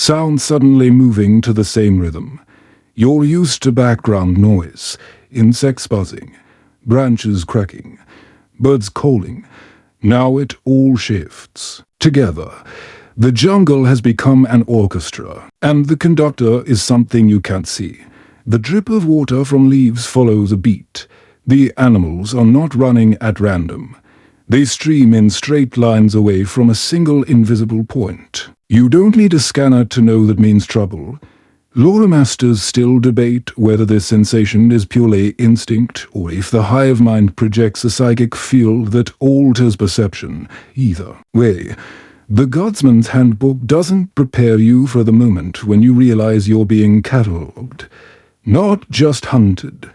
sound suddenly moving to the same rhythm. You're used to background noise, insects buzzing, branches cracking, birds calling. Now it all shifts. Together, the jungle has become an orchestra, and the conductor is something you can't see. The drip of water from leaves follows a beat. The animals are not running at random. They stream in straight lines away from a single invisible point. You don't need a scanner to know that means trouble. Lore masters still debate whether this sensation is purely instinct or if the hive mind projects a psychic field that alters perception. Either way, the Guardsman's handbook doesn't prepare you for the moment when you realize you're being catalogued. Not just hunted.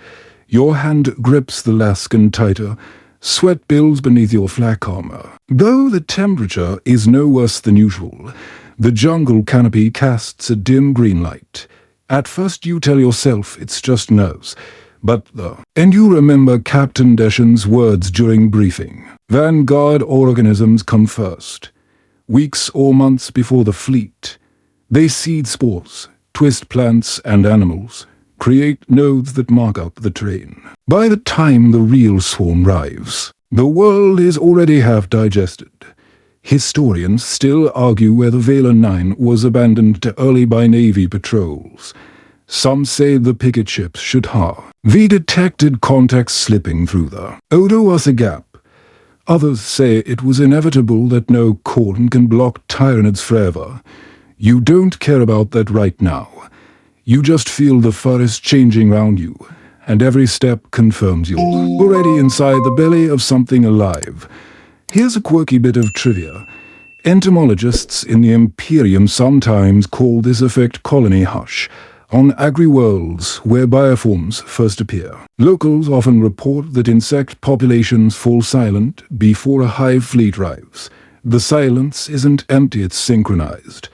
Your hand grips the lascan tighter, sweat builds beneath your flak armor. Though the temperature is no worse than usual, the jungle canopy casts a dim green light. At first you tell yourself it's just nerves, and you remember Captain Deshan's words during briefing. Vanguard organisms come first. Weeks or months before the fleet, they seed spores, twist plants and animals, create nodes that mark out the terrain. By the time the real swarm arrives, the world is already half digested. Historians still argue whether Valor 9 was abandoned early by Navy patrols. Some say the picket ships should have. We detected contacts slipping through there. Odo was a gap. Others say it was inevitable that no cordon can block Tyranids forever. You don't care about that right now. You just feel the forest changing round you, and every step confirms you're already inside the belly of something alive. Here's a quirky bit of trivia. Entomologists in the Imperium sometimes call this effect colony hush, on agri-worlds where bioforms first appear. Locals often report that insect populations fall silent before a hive fleet arrives. The silence isn't empty, it's synchronized,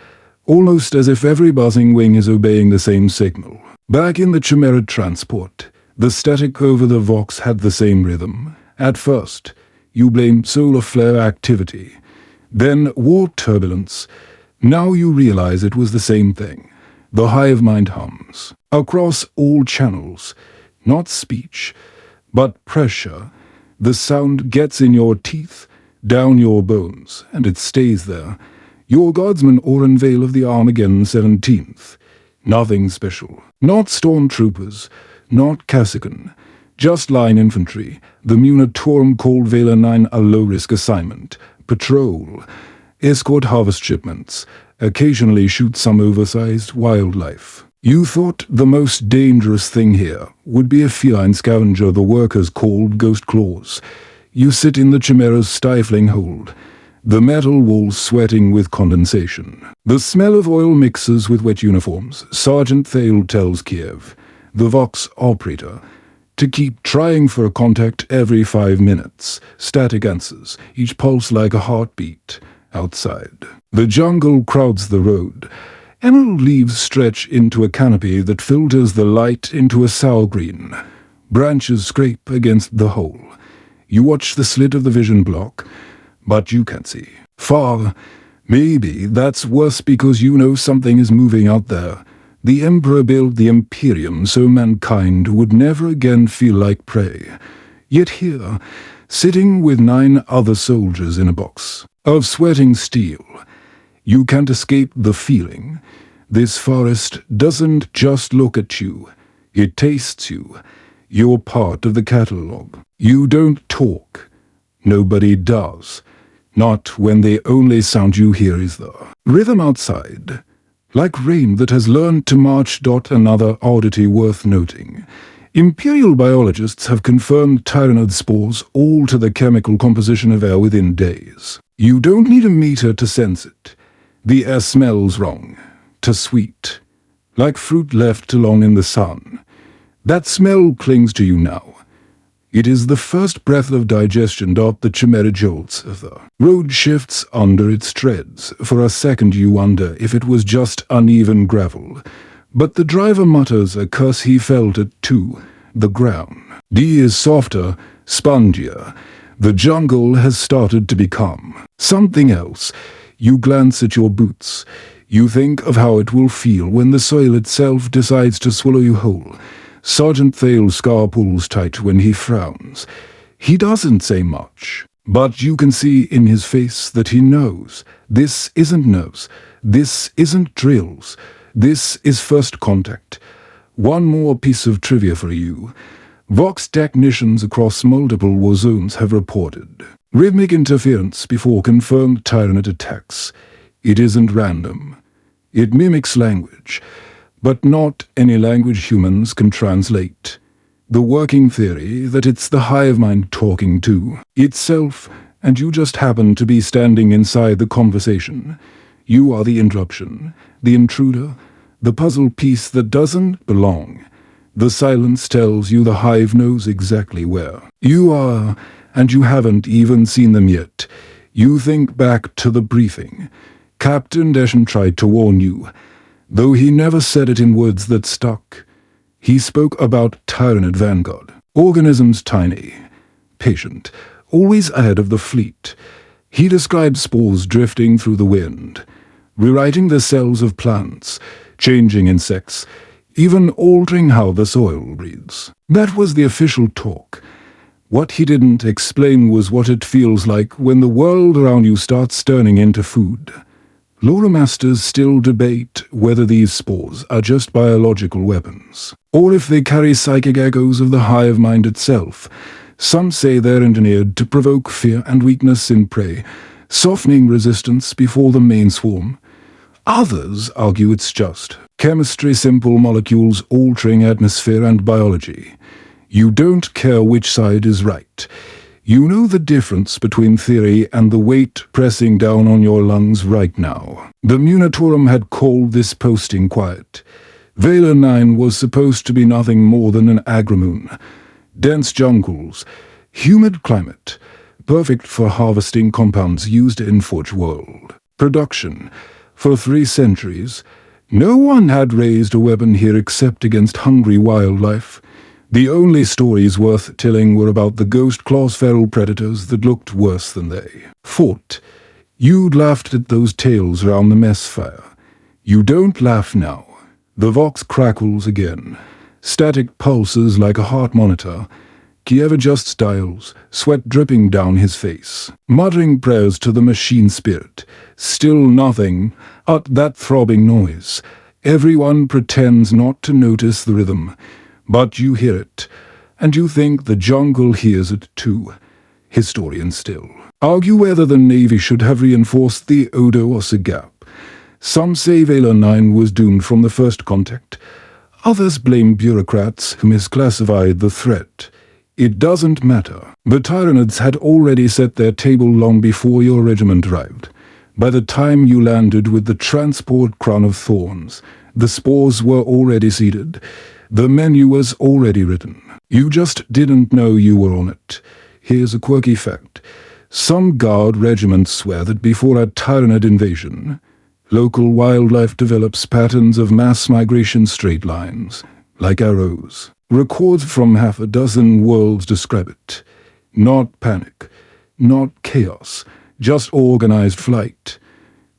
almost as if every buzzing wing is obeying the same signal. Back in the Chimera transport, the static over the Vox had the same rhythm. At first, you blamed solar flare activity, then war turbulence. Now you realize it was the same thing. The hive mind hums. Across all channels, not speech, but pressure. The sound gets in your teeth, down your bones, and it stays there. Your Guardsman Oren Vale of the Armageddon 17th. Nothing special. Not stormtroopers, not Cassican. Just line infantry. The Munitorum called Valor 9 a low-risk assignment. Patrol. Escort harvest shipments. Occasionally shoot some oversized wildlife. You thought the most dangerous thing here would be a feline scavenger the workers called Ghost Claws. You sit in the Chimera's stifling hold, the metal walls sweating with condensation. The smell of oil mixes with wet uniforms. Sergeant Thale tells Kiev, the Vox operator, to keep trying for a contact every 5 minutes. Static answers, each pulse like a heartbeat. Outside, the jungle crowds the road. Emerald leaves stretch into a canopy that filters the light into a sour green. Branches scrape against the hole. You watch the slit of the vision block, but you can't see. Far. Maybe that's worse because you know something is moving out there. The Emperor built the Imperium so mankind would never again feel like prey. Yet here, sitting with 9 other soldiers in a box of sweating steel, you can't escape the feeling. This forest doesn't just look at you, it tastes you. You're part of the catalogue. You don't talk. Nobody does. Not when the only sound you hear is the rhythm outside. Like rain that has learned to march. Another oddity worth noting. Imperial biologists have confirmed Tyranid spores alter the chemical composition of air within days. You don't need a meter to sense it. The air smells wrong, too sweet, like fruit left too long in the sun. That smell clings to you now. It is the first breath of digestion. The Chimera jolts. The road shifts under its treads. For a second you wonder if it was just uneven gravel. But the driver mutters a curse he felt it too. The ground. D is softer, spongier. The jungle has started to become something else. You glance at your boots. You think of how it will feel when the soil itself decides to swallow you whole. Sergeant Thale's scar pulls tight when he frowns. He doesn't say much, but you can see in his face that he knows. This isn't nerves. This isn't drills. This is first contact. One more piece of trivia for you. Vox technicians across multiple war zones have reported rhythmic interference before confirmed Tyranid attacks. It isn't random. It mimics language, but not any language humans can translate. The working theory that it's the hive mind talking to itself, and you just happen to be standing inside the conversation. You are the interruption, the intruder, the puzzle piece that doesn't belong. The silence tells you the hive knows exactly where you are, and you haven't even seen them yet. You think back to the briefing. Captain Deschen tried to warn you, though he never said it in words that stuck. He spoke about Tyranid vanguard, organisms tiny, patient, always ahead of the fleet. He described spores drifting through the wind, rewriting the cells of plants, changing insects, even altering how the soil breathes. That was the official talk. What he didn't explain was what it feels like when the world around you starts turning into food. Lore masters still debate whether these spores are just biological weapons, or if they carry psychic echoes of the hive mind itself. Some say they're engineered to provoke fear and weakness in prey, softening resistance before the main swarm. Others argue it's just chemistry, simple molecules altering atmosphere and biology. You don't care which side is right. You know the difference between theory and the weight pressing down on your lungs right now. The Munitorum had called this posting quiet. Valor 9 was supposed to be nothing more than an agromoon. Dense jungles, humid climate, perfect for harvesting compounds used in Forge World. Production. For 3 centuries, no one had raised a weapon here except against hungry wildlife. The only stories worth telling were about the ghost claws feral predators that looked worse than they fought. You'd laughed at those tales around the mess fire. You don't laugh now. The Vox crackles again. Static pulses like a heart monitor. Kiev adjusts dials, sweat dripping down his face, muttering prayers to the machine spirit. Still nothing but that throbbing noise. Everyone pretends not to notice the rhythm, but you hear it, and you think the jungle hears it too. Historians still argue whether the Navy should have reinforced the Odo-Ossa Gap. Some say Valor 9 was doomed from the first contact. Others blame bureaucrats who misclassified the threat. It doesn't matter. The Tyranids had already set their table long before your regiment arrived. By the time you landed with the transport Crown of Thorns, the spores were already seeded. The menu was already written. You just didn't know you were on it. Here's a quirky fact. Some guard regiments swear that before a Tyranid invasion, local wildlife develops patterns of mass migration straight lines, like arrows. Records from half a dozen worlds describe it. Not panic, not chaos, just organized flight.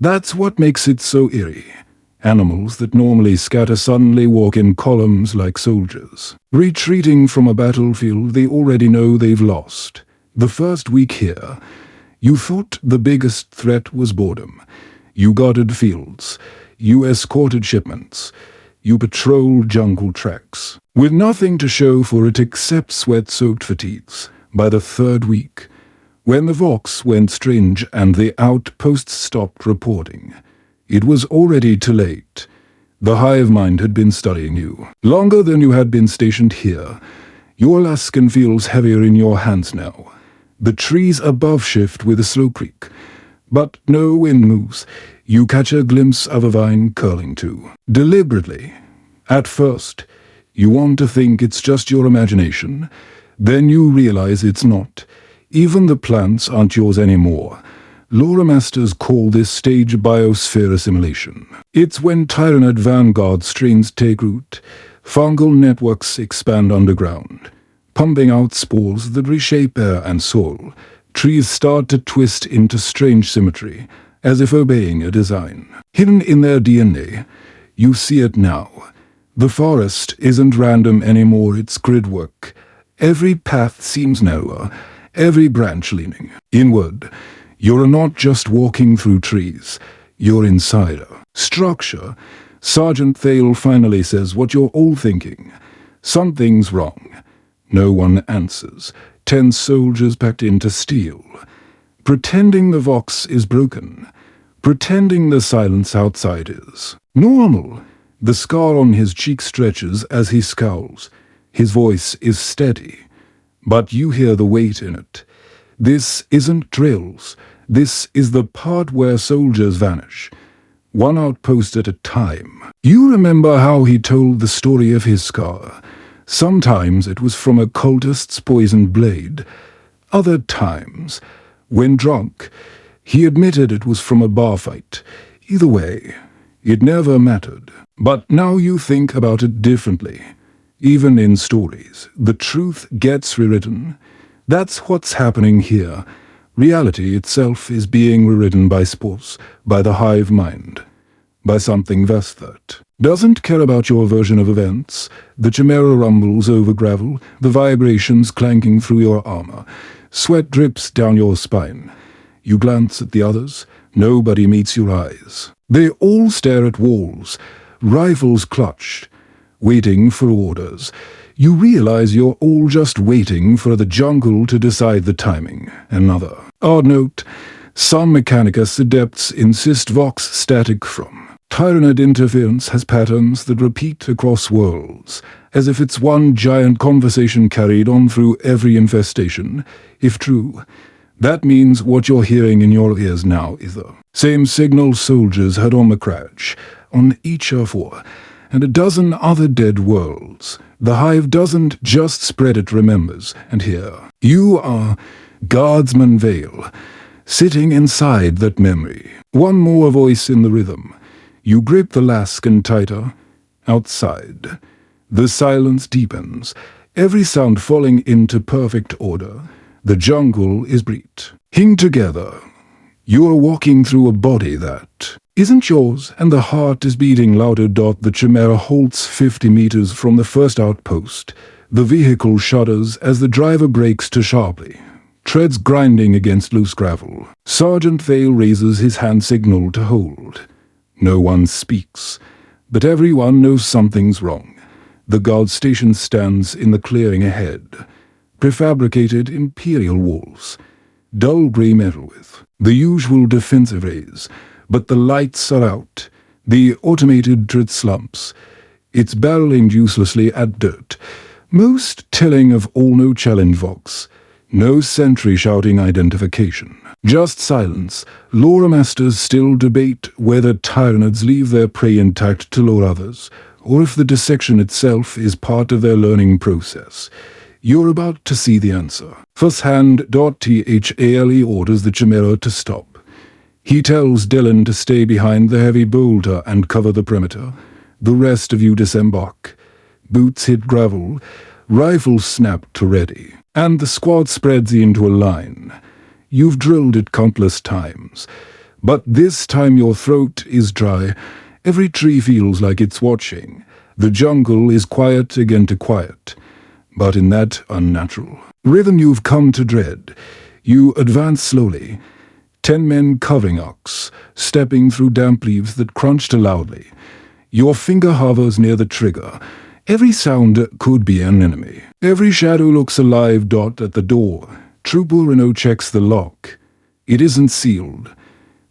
That's what makes it so eerie. Animals that normally scatter suddenly walk in columns like soldiers. Retreating from a battlefield they already know they've lost. The first week here, you thought the biggest threat was boredom. You guarded fields. You escorted shipments. You patrolled jungle tracks, with nothing to show for it except sweat-soaked fatigues. By the 3rd week, when the Vox went strange and the outposts stopped reporting, it was already too late. The hive mind had been studying you, longer than you had been stationed here. Your Alaskan feels heavier in your hands now. The trees above shift with a slow creak, but no wind moves. You catch a glimpse of a vine curling too, deliberately. At first, you want to think it's just your imagination. Then you realize it's not. Even the plants aren't yours anymore. Lore masters call this stage biosphere assimilation. It's when Tyranid vanguard strains take root, fungal networks expand underground, pumping out spores that reshape air and soil. Trees start to twist into strange symmetry, as if obeying a design. Hidden in their DNA, you see it now. The forest isn't random anymore, it's gridwork. Every path seems narrower, every branch leaning inward. You're not just walking through trees, you're inside a structure. Sergeant Thale finally says what you're all thinking. Something's wrong. No one answers. 10 soldiers packed into steel. Pretending the vox is broken. Pretending the silence outside is normal. The scar on his cheek stretches as he scowls. His voice is steady, but you hear the weight in it. This isn't drills. This is the part where soldiers vanish. One outpost at a time. You remember how he told the story of his scar. Sometimes it was from a cultist's poisoned blade. Other times, when drunk, he admitted it was from a bar fight. Either way, it never mattered. But now you think about it differently. Even in stories, the truth gets rewritten. That's what's happening here. Reality itself is being rewritten by spores, by the hive mind, by something vast that doesn't care about your version of events. The chimera rumbles over gravel, the vibrations clanking through your armor. Sweat drips down your spine. You glance at the others. Nobody meets your eyes. They all stare at walls, rifles clutched, waiting for orders. You realize you're all just waiting for the jungle to decide the timing. Another odd note, some Mechanicus adepts insist vox static from. Tyranid interference has patterns that repeat across worlds, as if it's one giant conversation carried on through every infestation. If true, that means what you're hearing in your ears now is the same signal soldiers heard on the crash, on Each-4, and a dozen other dead worlds. The hive doesn't just spread, it remembers, and here you are, Guardsman Vale, sitting inside that memory. One more voice in the rhythm. You grip the lascan tighter. Outside, the silence deepens, every sound falling into perfect order. The jungle is breathing together. You are walking through a body that isn't yours, and the heart is beating louder. The chimera halts 50 meters from the first outpost. The vehicle shudders as the driver brakes too sharply, treads grinding against loose gravel. Sergeant Thale raises his hand signal to hold. No one speaks, but everyone knows something's wrong. The guard station stands in the clearing ahead. Prefabricated Imperial walls, dull grey metal with the usual defensive rays, but the lights are out. The automated turret slumps. It's barreling uselessly at dirt. Most telling of all, no challenge vox. No sentry shouting identification. Just silence. Lore masters still debate whether Tyranids leave their prey intact to lure others, or if the dissection itself is part of their learning process. You're about to see the answer. Firsthand.Thale orders the chimera to stop. He tells Dylan to stay behind the heavy boulder and cover the perimeter. The rest of you disembark. Boots hit gravel, rifles snap to ready, and the squad spreads into a line. You've drilled it countless times, but this time your throat is dry. Every tree feels like it's watching. The jungle is quiet again to quiet, but in that unnatural rhythm you've come to dread. You advance slowly. 10 men covering ox, stepping through damp leaves that crunch loudly. Your finger hovers near the trigger. Every sound could be an enemy. Every shadow looks alive. At the door, Trooper Renault checks the lock. It isn't sealed.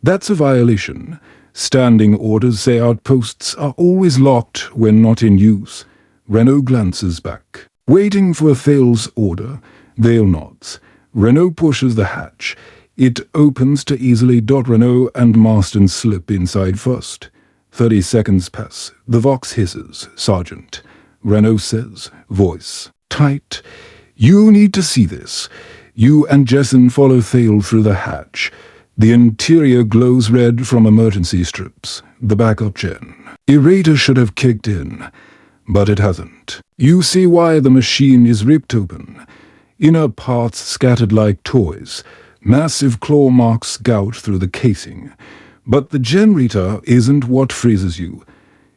That's a violation. Standing orders say outposts are always locked when not in use. Renault glances back, waiting for Thale's order. Thale nods. Renault pushes the hatch. It opens to easily. Renault and Marston slip inside first. 30 seconds pass. The vox hisses. Sergeant. Renault says, voice tight. You need to see this. You and Jessen follow Thale through the hatch. The interior glows red from emergency strips. The backup gen. Irradiator should have kicked in, but it hasn't. You see why the machine is ripped open. Inner parts scattered like toys. Massive claw marks gouge through the casing. But the generator isn't what freezes you.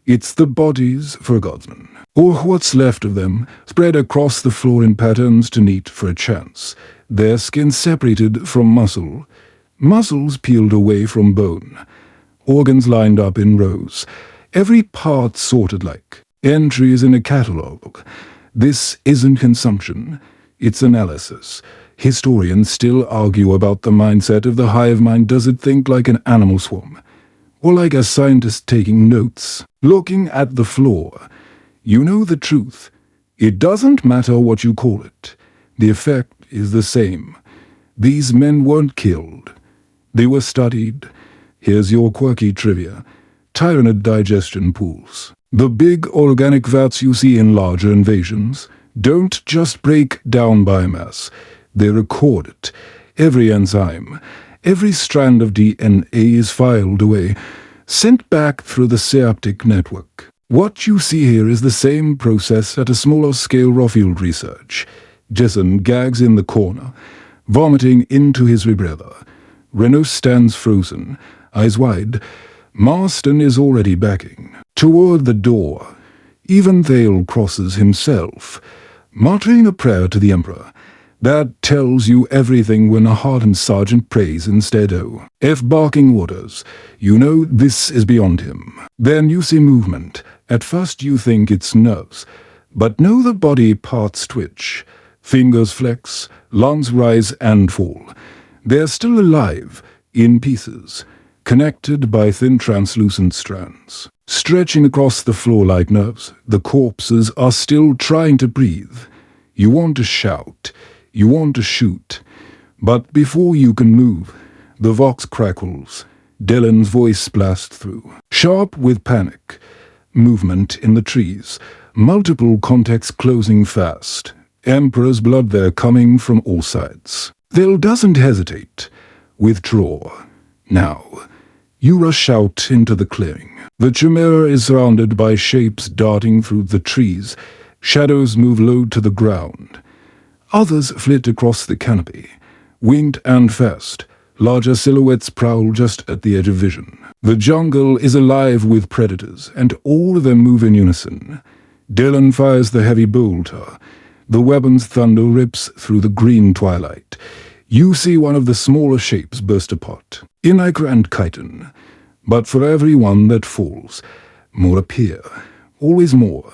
It's the bodies for a Guardsman, or what's left of them, spread across the floor in patterns too neat for a chance. Their skin separated from muscle, muscles peeled away from bone, organs lined up in rows, every part sorted like entries in a catalogue. This isn't consumption, it's analysis. Historians still argue about the mindset of the hive mind. Does it think like an animal swarm? Or like a scientist taking notes? Looking at the floor, you know the truth. It doesn't matter what you call it. The effect is the same. These men weren't killed. They were studied. Here's your quirky trivia. Tyranid digestion pools. The big organic vats you see in larger invasions don't just break down biomass. They record it. Every enzyme, every strand of DNA is filed away, sent back through the synaptic network. What you see here is the same process at a smaller scale raw field research. Jason gags in the corner, vomiting into his rebreather. Renault stands frozen, eyes wide. Marston is already backing. Toward the door, even Thale crosses himself, muttering a prayer to the Emperor. That tells you everything when a hardened sergeant prays instead. F barking orders. You know this is beyond him. Then you see movement. At first you think it's nerves, but no, the body parts twitch. Fingers flex, lungs rise and fall. They're still alive, in pieces, connected by thin translucent strands. Stretching across the floor like nerves, the corpses are still trying to breathe. You want to shout. You want to shoot, but before you can move, the vox crackles. Dylan's voice blasts through, sharp with panic. Movement in the trees, multiple contacts closing fast. Emperor's blood there coming from all sides. Thale doesn't hesitate. Withdraw. Now. You rush out into the clearing. The Chimera is surrounded by shapes darting through the trees. Shadows move low to the ground. Others flit across the canopy, winged and fast. Larger silhouettes prowl just at the edge of vision. The jungle is alive with predators, and all of them move in unison. Dylan fires the heavy bolter. The weapon's thunder rips through the green twilight. You see one of the smaller shapes burst apart. Inaiker and chitin. But for every one that falls, more appear. Always more.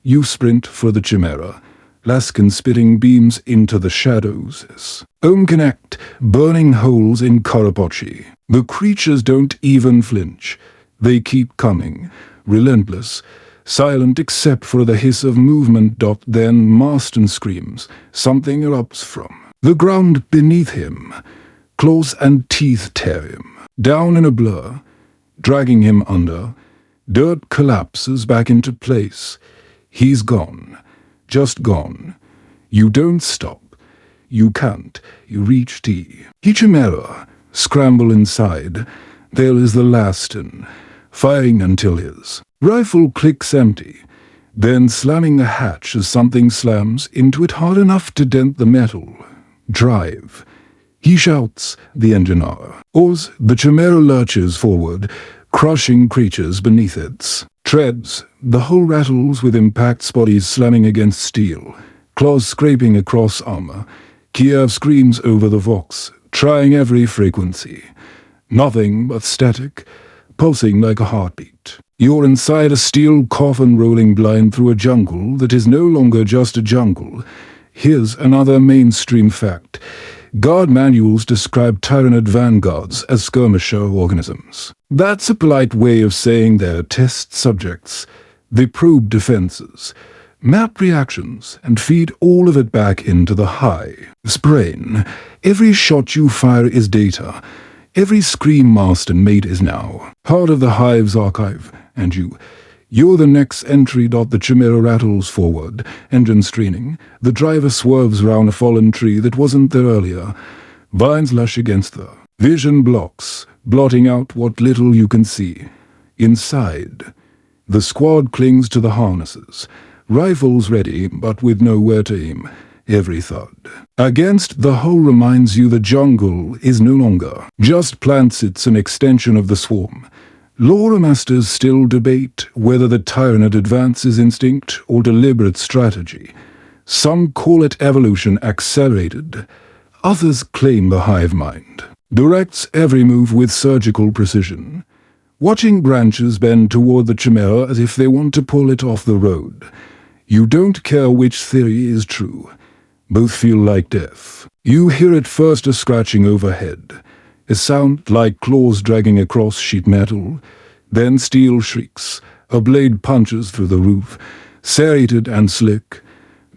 You sprint for the Chimera. Laskin spitting beams into the shadows. Ohm connect, burning holes in Karapochi. The creatures don't even flinch. They keep coming, relentless, silent except for the hiss of movement. Then Marston screams. Something erupts from the ground beneath him. Claws and teeth tear him. Down in a blur, dragging him under. Dirt collapses back into place. He's gone. Just gone. You don't stop. You can't. You reach T. Chimera. Scramble inside. There is the last in. Firing until his rifle clicks empty. Then slamming the hatch as something slams into it hard enough to dent the metal. Drive. He shouts, the engineer. Oars, the Chimera lurches forward, crushing creatures beneath its treads. The hull rattles with impacts, bodies slamming against steel, claws scraping across armor. Kiev screams over the vox, trying every frequency. Nothing but static, pulsing like a heartbeat. You're inside a steel coffin rolling blind through a jungle that is no longer just a jungle. Here's another mainstream fact. Guard manuals describe Tyranid vanguards as skirmisher organisms. That's a polite way of saying they're test subjects. They probe defenses, map reactions, and feed all of it back into the Hive's brain. Every shot you fire is data. Every scream Marston made is now part of the Hive's archive, and you're the next entry. The Chimera rattles forward, engine straining. The driver swerves round a fallen tree that wasn't there earlier. Vines lush against the vision blocks, blotting out what little you can see. Inside, the squad clings to the harnesses, rifles ready but with nowhere to aim. every thud. Against the whole reminds you the jungle is no longer just plants, it's an extension of the swarm. Lore masters still debate whether the Tyranid advances instinct or deliberate strategy. Some call it evolution accelerated. Others claim the hive mind directs every move with surgical precision, watching branches bend toward the chimera as if they want to pull it off the road. You don't care which theory is true. Both feel like death. You hear it first, a scratching overhead, a sound like claws dragging across sheet metal, then steel shrieks, a blade punches through the roof, serrated and slick,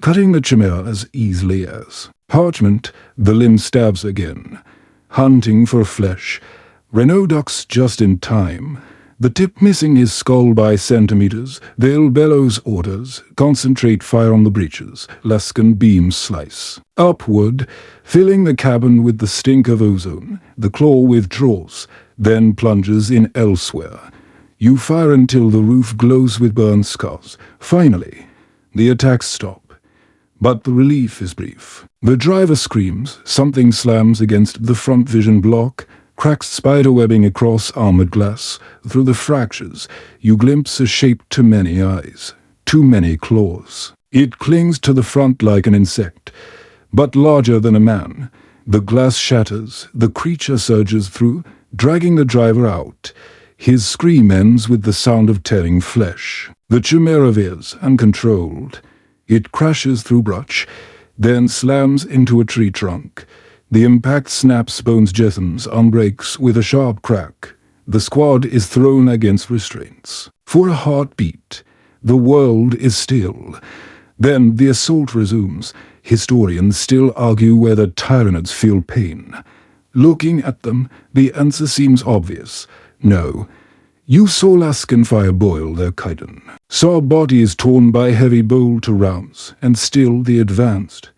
cutting the chimera as easily as parchment. The limb stabs again, hunting for flesh. Renault ducks just in time, the tip missing his skull by centimeters. They'll bellows orders, concentrate fire on the breaches. Lascan beams slice upward, filling the cabin with the stink of ozone. The claw withdraws, then plunges in elsewhere. You fire until the roof glows with burn scars. Finally, the attacks stop, but the relief is brief. The driver screams, something slams against the front vision block, cracks spiderwebbing across armored glass. Through the fractures, you glimpse a shape too many eyes, too many claws. It clings to the front like an insect, but larger than a man. The glass shatters, the creature surges through, dragging the driver out. His scream ends with the sound of tearing flesh. The chimera veers, uncontrolled. It crashes through brush, then slams into a tree trunk. The impact snaps bones, jessams, unbreaks with a sharp crack. The squad is thrown against restraints. For a heartbeat, the world is still. Then the assault resumes. Historians still argue whether Tyranids feel pain. Looking at them, the answer seems obvious. No. You saw Lascan fire boil their chitin, saw bodies torn by heavy bolt rounds, and still they advanced.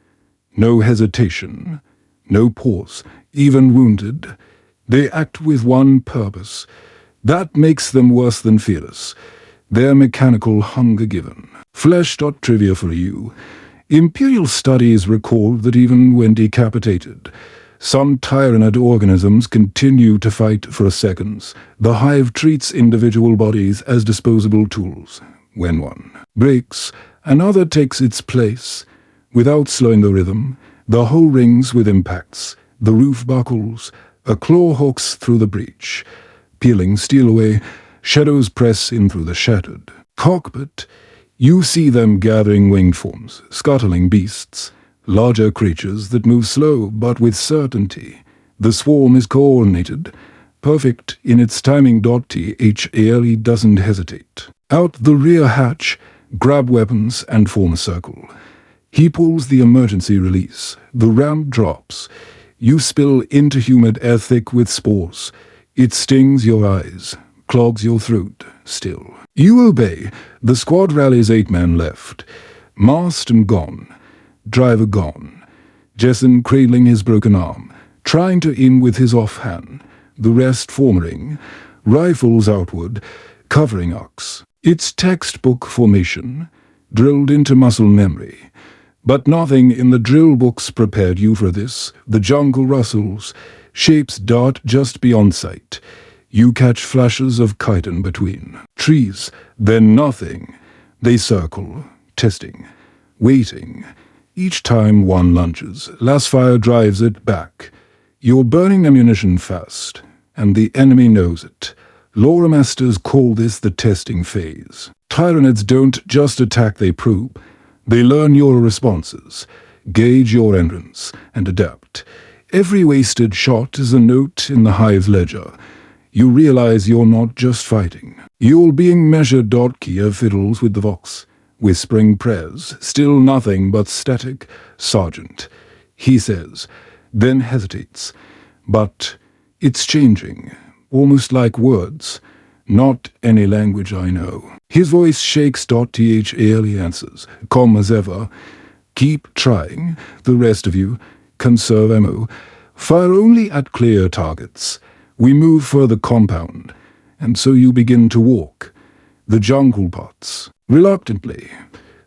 No hesitation. No pause, even wounded. They act with one purpose. That makes them worse than fearless. Their mechanical hunger given. Flesh.trivia for you. Imperial studies record that even when decapitated, some Tyranid organisms continue to fight for seconds. The hive treats individual bodies as disposable tools. When one breaks, another takes its place. Without slowing the rhythm, the hull rings with impacts. The roof buckles. A claw hooks through the breach. Peeling steel away, shadows press in through the shattered cockpit. You see them gathering winged forms, scuttling beasts. Larger creatures that move slow but with certainty. The swarm is coordinated, perfect in its timing. THALE doesn't hesitate. Out the rear hatch, grab weapons and form a circle. He pulls the emergency release. The ramp drops. You spill into humid air thick with spores. It stings your eyes, clogs your throat. Still, you obey. The squad rallies, 8 men left. Mast and gone. Driver gone. Jessen cradling his broken arm, trying to aim with his offhand. The rest forming, rifles outward, covering ox. It's textbook formation, drilled into muscle memory. But nothing in the drill books prepared you for this. The jungle rustles, shapes dart just beyond sight. You catch flashes of chitin between trees, then nothing. They circle, testing, waiting. Each time one lunges, last fire drives it back. You're burning ammunition fast, and the enemy knows it. Lore masters call this the testing phase. Tyranids don't just attack, they probe. They learn your responses, gauge your entrance, and adapt. Every wasted shot is a note in the hive ledger. You realize you're not just fighting. You're being measured. Kia fiddles with the vox, whispering prayers, still nothing but static. Sergeant, he says, then hesitates. But it's changing, almost like words. Not any language I know. His voice shakes. THALE answers, calm as ever. Keep trying. The rest of you, conserve ammo. Fire only at clear targets. We move for the compound, and so you begin to walk. The jungle parts, reluctantly.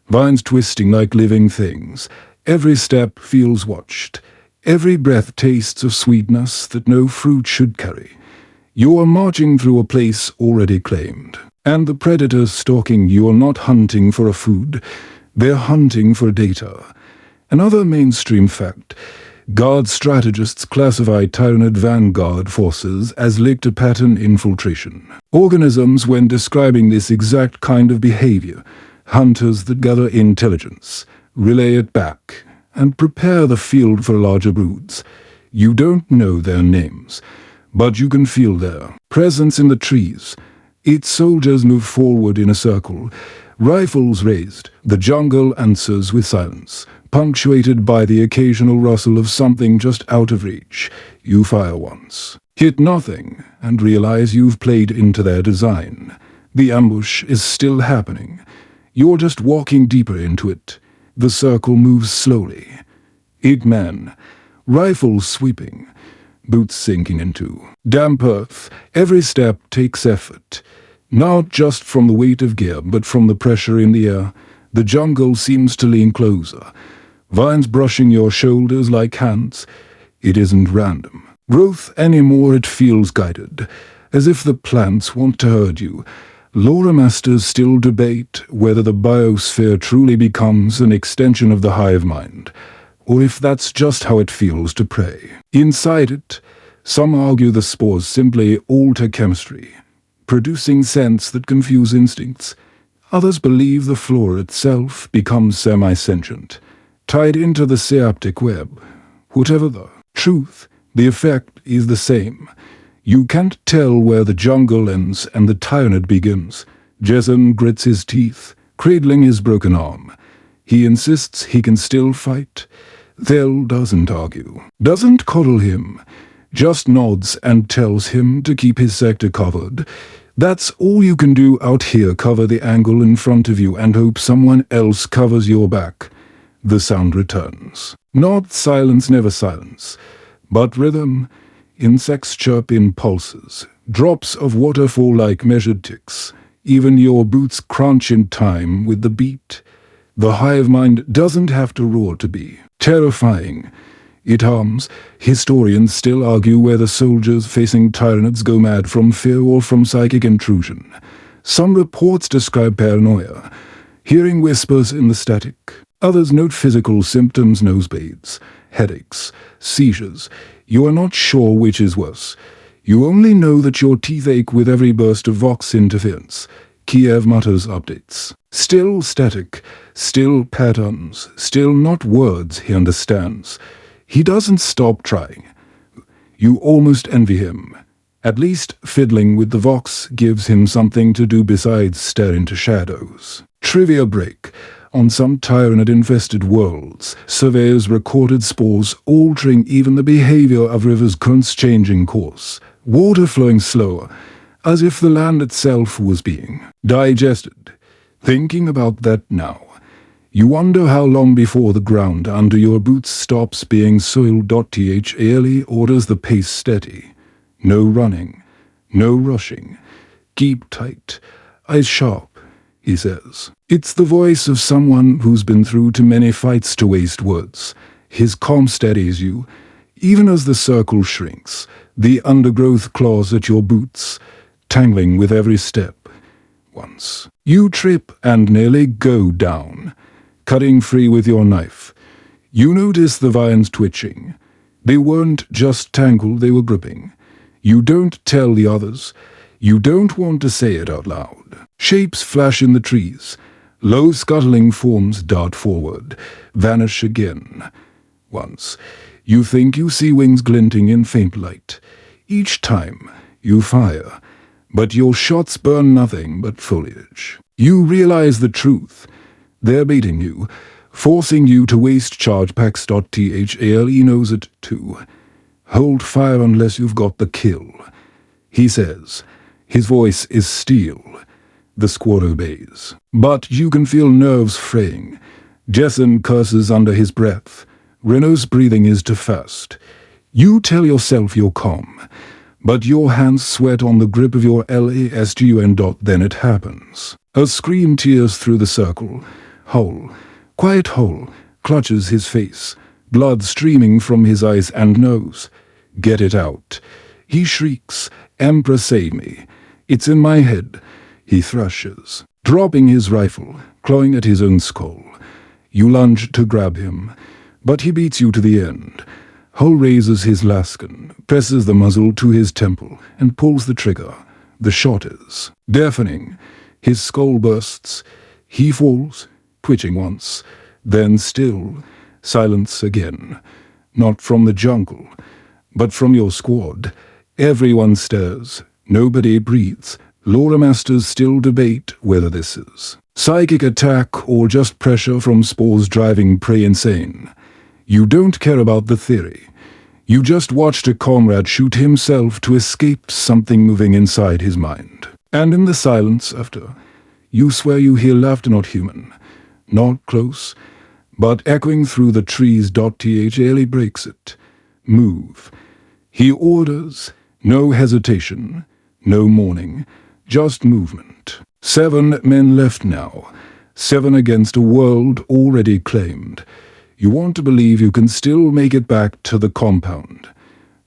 Vines twisting like living things. Every step feels watched. Every breath tastes of sweetness that no fruit should carry. You are marching through a place already claimed. And the predators stalking you are not hunting for a food, they're hunting for data. Another mainstream fact: Guard strategists classify Tyranid vanguard forces as linked to pattern infiltration. Organisms, when describing this exact kind of behavior, hunters that gather intelligence, relay it back, and prepare the field for larger broods. You don't know their names, but you can feel their presence in the trees. Its soldiers move forward in a circle, rifles raised. The jungle answers with silence, punctuated by the occasional rustle of something just out of reach. You fire once, hit nothing, and realize you've played into their design. The ambush is still happening. You're just walking deeper into it. The circle moves slowly. 8 men, rifles sweeping, boots sinking into damp earth. Every step takes effort. Not just from the weight of gear, but from the pressure in the air. The jungle seems to lean closer, vines brushing your shoulders like hands. It isn't random growth anymore, it feels guided, as if the plants want to herd you. Lore masters still debate whether the biosphere truly becomes an extension of the hive mind, or if that's just how it feels to prey. Inside it, some argue the spores simply alter chemistry, producing scents that confuse instincts. Others believe the flora itself becomes semi-sentient, tied into the synaptic web. Whatever the truth, the effect is the same. You can't tell where the jungle ends and the Tyranid begins. Jason grits his teeth, cradling his broken arm. He insists he can still fight. Thel doesn't argue, doesn't coddle him, just nods and tells him to keep his sector covered. That's all you can do out here: cover the angle in front of you and hope someone else covers your back. The sound returns. Not silence, never silence, but rhythm. Insects chirp in pulses. Drops of water fall like measured ticks. Even your boots crunch in time with the beat. The hive mind doesn't have to roar to be terrifying. It hums. Historians still argue whether soldiers facing Tyranids go mad from fear or from psychic intrusion. Some reports describe paranoia, hearing whispers in the static. Others note physical symptoms: nosebleeds, headaches, seizures. You are not sure which is worse. You only know that your teeth ache with every burst of Vox interference. Kiev mutters updates. Still static, still patterns, still not words he understands. He doesn't stop trying. You almost envy him. At least fiddling with the Vox gives him something to do besides stare into shadows. Trivia break. On some Tyranid-infested worlds, surveyors recorded spores altering even the behavior of rivers, currents changing course, water flowing slower, as if the land itself was being digested. Thinking about that now, you wonder how long before the ground under your boots stops being soil. Thale orders the pace steady. No running, no rushing. Keep tight, eyes sharp, he says. It's the voice of someone who's been through too many fights to waste words. His calm steadies you, even as the circle shrinks. The undergrowth claws at your boots, tangling with every step. Once you trip and nearly go down, cutting free with your knife. You notice the vines twitching. They weren't just tangled, they were gripping. You don't tell the others. You don't want to say it out loud. Shapes flash in the trees. Low scuttling forms dart forward, vanish again. Once, you think you see wings glinting in faint light. Each time, you fire, but your shots burn nothing but foliage. You realize the truth. They're baiting you, forcing you to waste charge packs. Thale knows it too. Hold fire unless you've got the kill, he says. His voice is steel. The squad obeys. But you can feel nerves fraying. Jason curses under his breath. Renault's breathing is too fast. You tell yourself you're calm, but your hands sweat on the grip of your LASGUN. Then it happens. A scream tears through the circle. Hole, quiet hole, clutches his face, blood streaming from his eyes and nose. "Get it out." He shrieks, "Emperor, save me. It's in my head." He thrashes, dropping his rifle, clawing at his own skull. You lunge to grab him, but he beats you to the end. Hull raises his lascan, presses the muzzle to his temple, and pulls the trigger. The shot is deafening. His skull bursts. He falls, twitching once, then still, silence again. Not from the jungle, but from your squad. Everyone stares. Nobody breathes. Lore masters still debate whether this is psychic attack or just pressure from spores driving prey insane. You don't care about the theory. You just watched a comrade shoot himself to escape something moving inside his mind. And in the silence after, you swear you hear laughter not human, not close, but echoing through the trees. Ellie breaks it. Move. He orders, no hesitation, no mourning, just movement. 7 men left now, 7 against a world already claimed. You want to believe you can still make it back to the compound.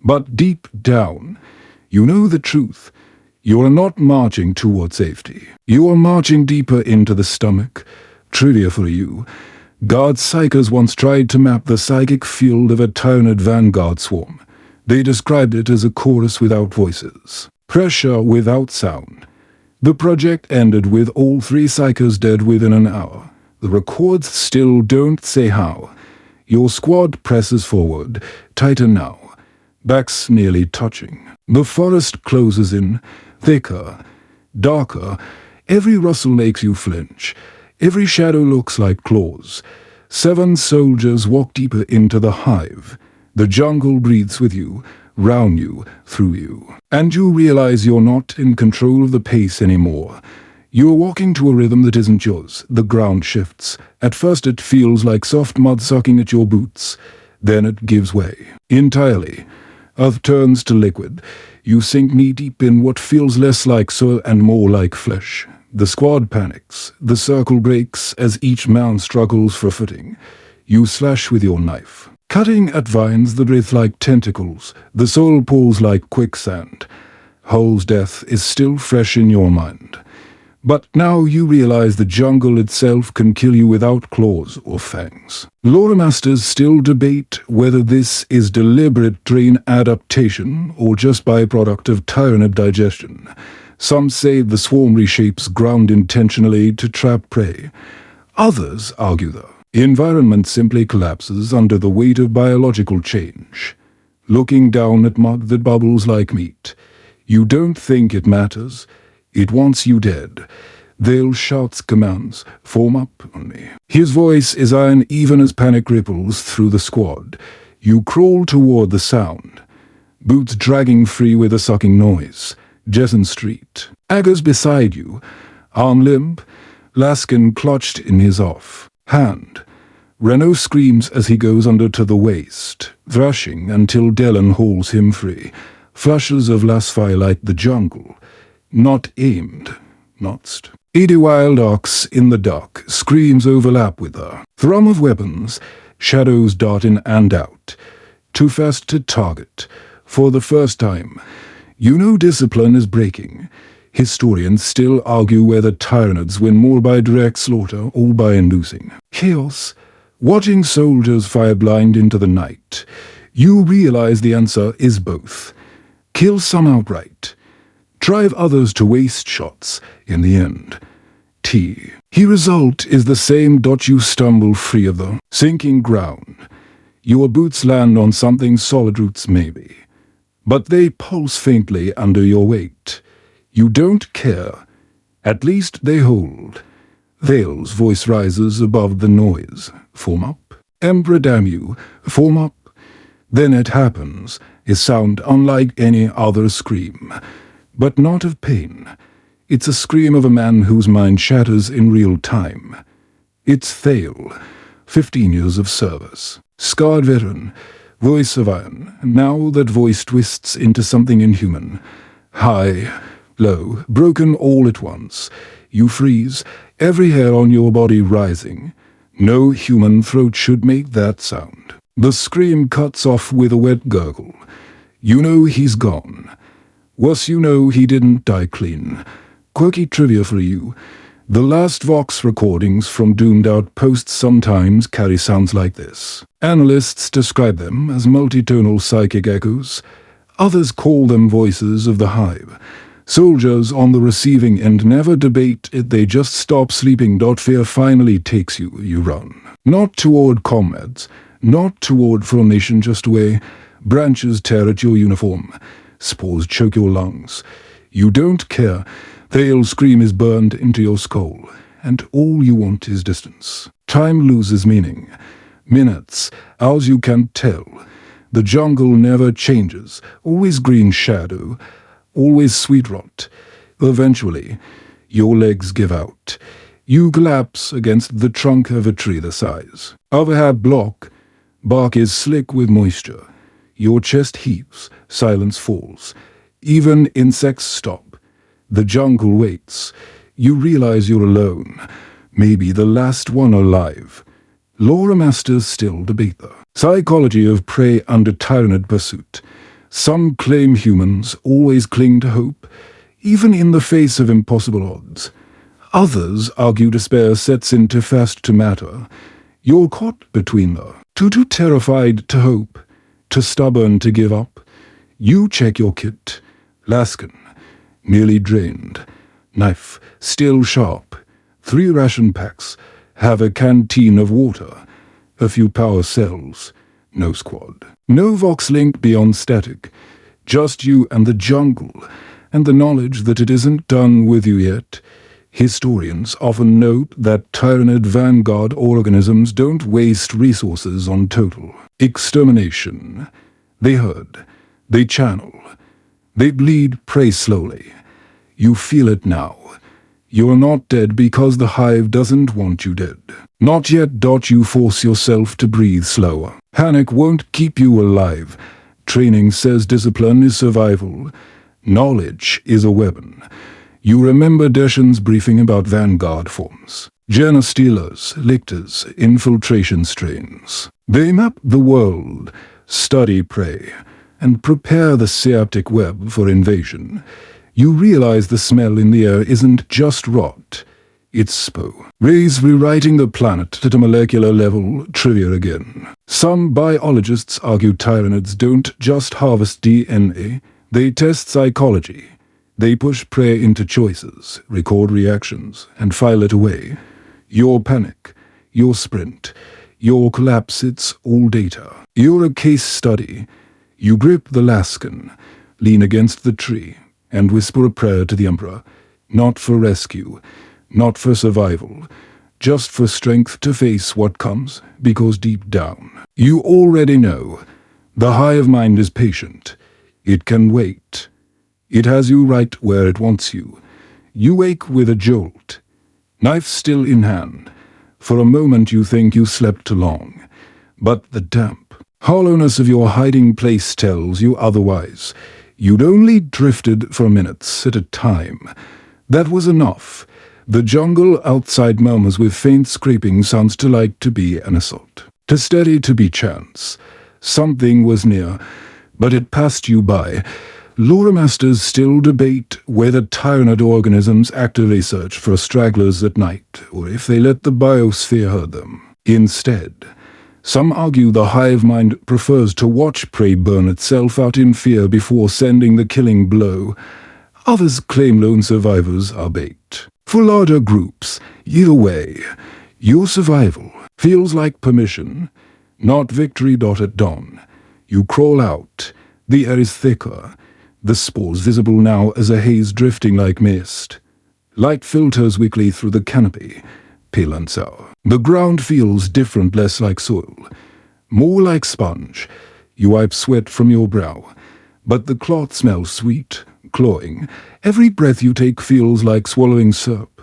But deep down, you know the truth. You are not marching toward safety. You are marching deeper into the stomach. Trivia for you. Guard psychers once tried to map the psychic field of a Tyranid vanguard swarm. They described it as a chorus without voices. Pressure without sound. The project ended with all 3 psychers dead within an hour. The records still don't say how. Your squad presses forward, tighter now, backs nearly touching. The forest closes in, thicker, darker. Every rustle makes you flinch. Every shadow looks like claws. 7 soldiers walk deeper into the hive. The jungle breathes with you, round you, through you. And you realize you're not in control of the pace anymore. You're walking to a rhythm that isn't yours. The ground shifts. At first it feels like soft mud sucking at your boots. Then it gives way. Entirely. Earth turns to liquid. You sink knee-deep in what feels less like soil and more like flesh. The squad panics. The circle breaks as each man struggles for footing. You slash with your knife, cutting at vines that writhe like tentacles. The soul pulls like quicksand. Hull's death is still fresh in your mind. But now you realize the jungle itself can kill you without claws or fangs. Lore masters still debate whether this is deliberate terrain adaptation or just byproduct of Tyranid digestion. Some say the swarm reshapes ground intentionally to trap prey. Others argue the environment simply collapses under the weight of biological change. Looking down at mud that bubbles like meat, you don't think it matters. It wants you dead. They'll shouts commands, "Form up on me." His voice is iron even as panic ripples through the squad. You crawl toward the sound. Boots dragging free with a sucking noise. Jessen Street. Agger's beside you. Arm limp. Laskin clutched in his off hand. Renault screams as he goes under to the waist, thrashing until Dellen hauls him free. Flashes of lasfire light the jungle. Not aimed, notched. 80 wild ox in the dark, screams overlap with her. Thrum of weapons, shadows dart in and out. Too fast to target. For the first time, you know discipline is breaking. Historians still argue whether Tyranids win more by direct slaughter or by inducing chaos. Watching soldiers fire blind into the night, you realize the answer is both. Kill some outright. Drive others to waste shots in the end. The result is the same. You stumble free of the sinking ground. Your boots land on something solid, roots maybe, but they pulse faintly under your weight. You don't care. At least they hold. Vale's voice rises above the noise. Form up. Emperor, damn you. Form up. Then it happens. A sound unlike any other scream. But not of pain. It's a scream of a man whose mind shatters in real time. It's Thale, 15 years of service. Scarred veteran, voice of iron. Now that voice twists into something inhuman. High, low, broken all at once. You freeze, every hair on your body rising. No human throat should make that sound. The scream cuts off with a wet gurgle. You know he's gone. Worse, you know he didn't die clean. Quirky trivia for you. The last Vox recordings from doomed outposts sometimes carry sounds like this. Analysts describe them as multitonal psychic echoes. Others call them voices of the Hive. Soldiers on the receiving end never debate it, they just stop sleeping. Fear finally takes you, you run. Not toward comrades, not toward formation, just away. Branches tear at your uniform. Spores choke your lungs. You don't care. They'll scream is burned into your skull, and all you want is distance. Time loses meaning. Minutes, hours, you can't tell. The jungle never changes, always green shadow, always sweet rot. Eventually, your legs give out. You collapse against the trunk of a tree the size of a hat block. Bark is slick with moisture. Your chest heaves, silence falls. Even insects stop. The jungle waits. You realize you're alone, maybe the last one alive. Lore masters still debate the psychology of prey under Tyranid pursuit. Some claim humans always cling to hope, even in the face of impossible odds. Others argue despair sets in too fast to matter. You're caught between the two, too terrified to hope, too stubborn to give up. You check your kit. Laskin, nearly drained. Knife, still sharp. 3 ration packs. Have a canteen of water. A few power cells. No squad. No Vox link beyond static. Just you and the jungle, and the knowledge that it isn't done with you yet. Historians often note that Tyranid vanguard organisms don't waste resources on total extermination. They herd. They channel. They bleed prey slowly. You feel it now. You're not dead because the Hive doesn't want you dead. Not yet. You force yourself to breathe slower. Panic won't keep you alive. Training says discipline is survival. Knowledge is a weapon. You remember Deshan's briefing about vanguard forms. Genostealers, lictors, infiltration strains. They map the world, study prey, and prepare the septic web for invasion. You realize the smell in the air isn't just rot, it's SPO. Rays rewriting the planet at a molecular level. Trivia again. Some biologists argue Tyranids don't just harvest DNA, they test psychology. They push prey into choices, record reactions, and file it away. Your panic, your sprint, your collapse, it's all data. You're a case study. You grip the laskin, lean against the tree, and whisper a prayer to the Emperor. Not for rescue, not for survival, just for strength to face what comes, because deep down, you already know. The hive mind is patient. It can wait. It has you right where it wants you. You wake with a jolt. Knife still in hand. For a moment you think you slept too long. But the damp hollowness of your hiding place tells you otherwise. You'd only drifted for minutes at a time. That was enough. The jungle outside murmurs with faint scraping, sounds too light to be an assault. Too steady to be chance. Something was near, but it passed you by. Lore masters still debate whether Tyranid organisms actively search for stragglers at night, or if they let the biosphere herd them. Instead, some argue the hive mind prefers to watch prey burn itself out in fear before sending the killing blow. Others claim lone survivors are bait. For larger groups, either way, your survival feels like permission, not victory. At dawn, you crawl out. The air is thicker. The spores visible now as a haze drifting like mist. Light filters weakly through the canopy, pale and sour. The ground feels different, less like soil, more like sponge. You wipe sweat from your brow, but the cloth smells sweet, cloying. Every breath you take feels like swallowing syrup.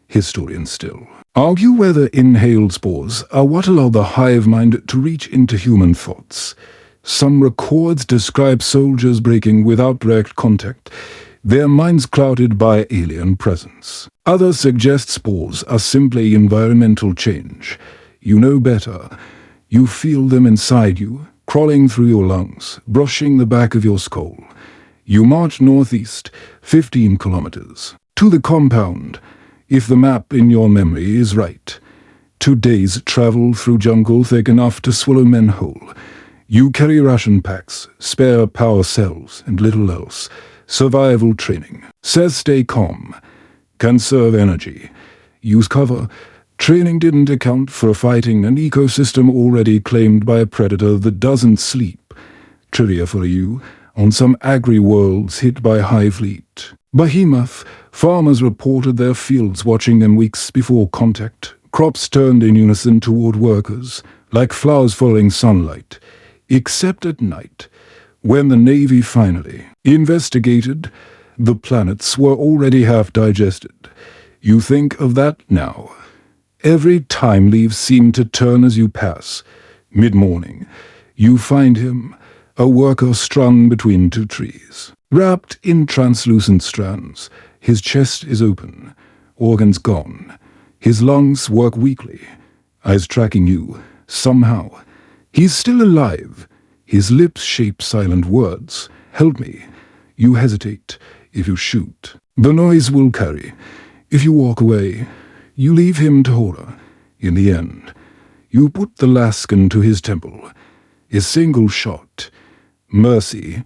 Historians still argue whether inhaled spores are what allow the hive mind to reach into human thoughts. Some records describe soldiers breaking without direct contact, their minds clouded by alien presence. Others suggest spores are simply environmental change. You know better. You feel them inside you, crawling through your lungs, brushing the back of your skull. You march northeast, 15 kilometers, to the compound, if the map in your memory is right. 2 days travel through jungle thick enough to swallow men whole. You carry ration packs, spare power cells, and little else. Survival training. Says stay calm. Conserve energy. Use cover. Training didn't account for fighting an ecosystem already claimed by a predator that doesn't sleep. Trivia for you. On some agri-worlds hit by Hive Fleet. Behemoth, farmers reported their fields watching them weeks before contact. Crops turned in unison toward workers, like flowers following sunlight. Except at night, when the Navy finally investigated, the planets were already half digested. You think of that now. Every time leaves seem to turn as you pass. Mid-morning, you find him, a worker strung between 2 trees. Wrapped in translucent strands, his chest is open, organs gone. His lungs work weakly, eyes tracking you, somehow. He's still alive. His lips shape silent words. Help me. You hesitate. If you shoot, the noise will carry. If you walk away, you leave him to horror. In the end, you put the lascan to his temple. A single shot. Mercy,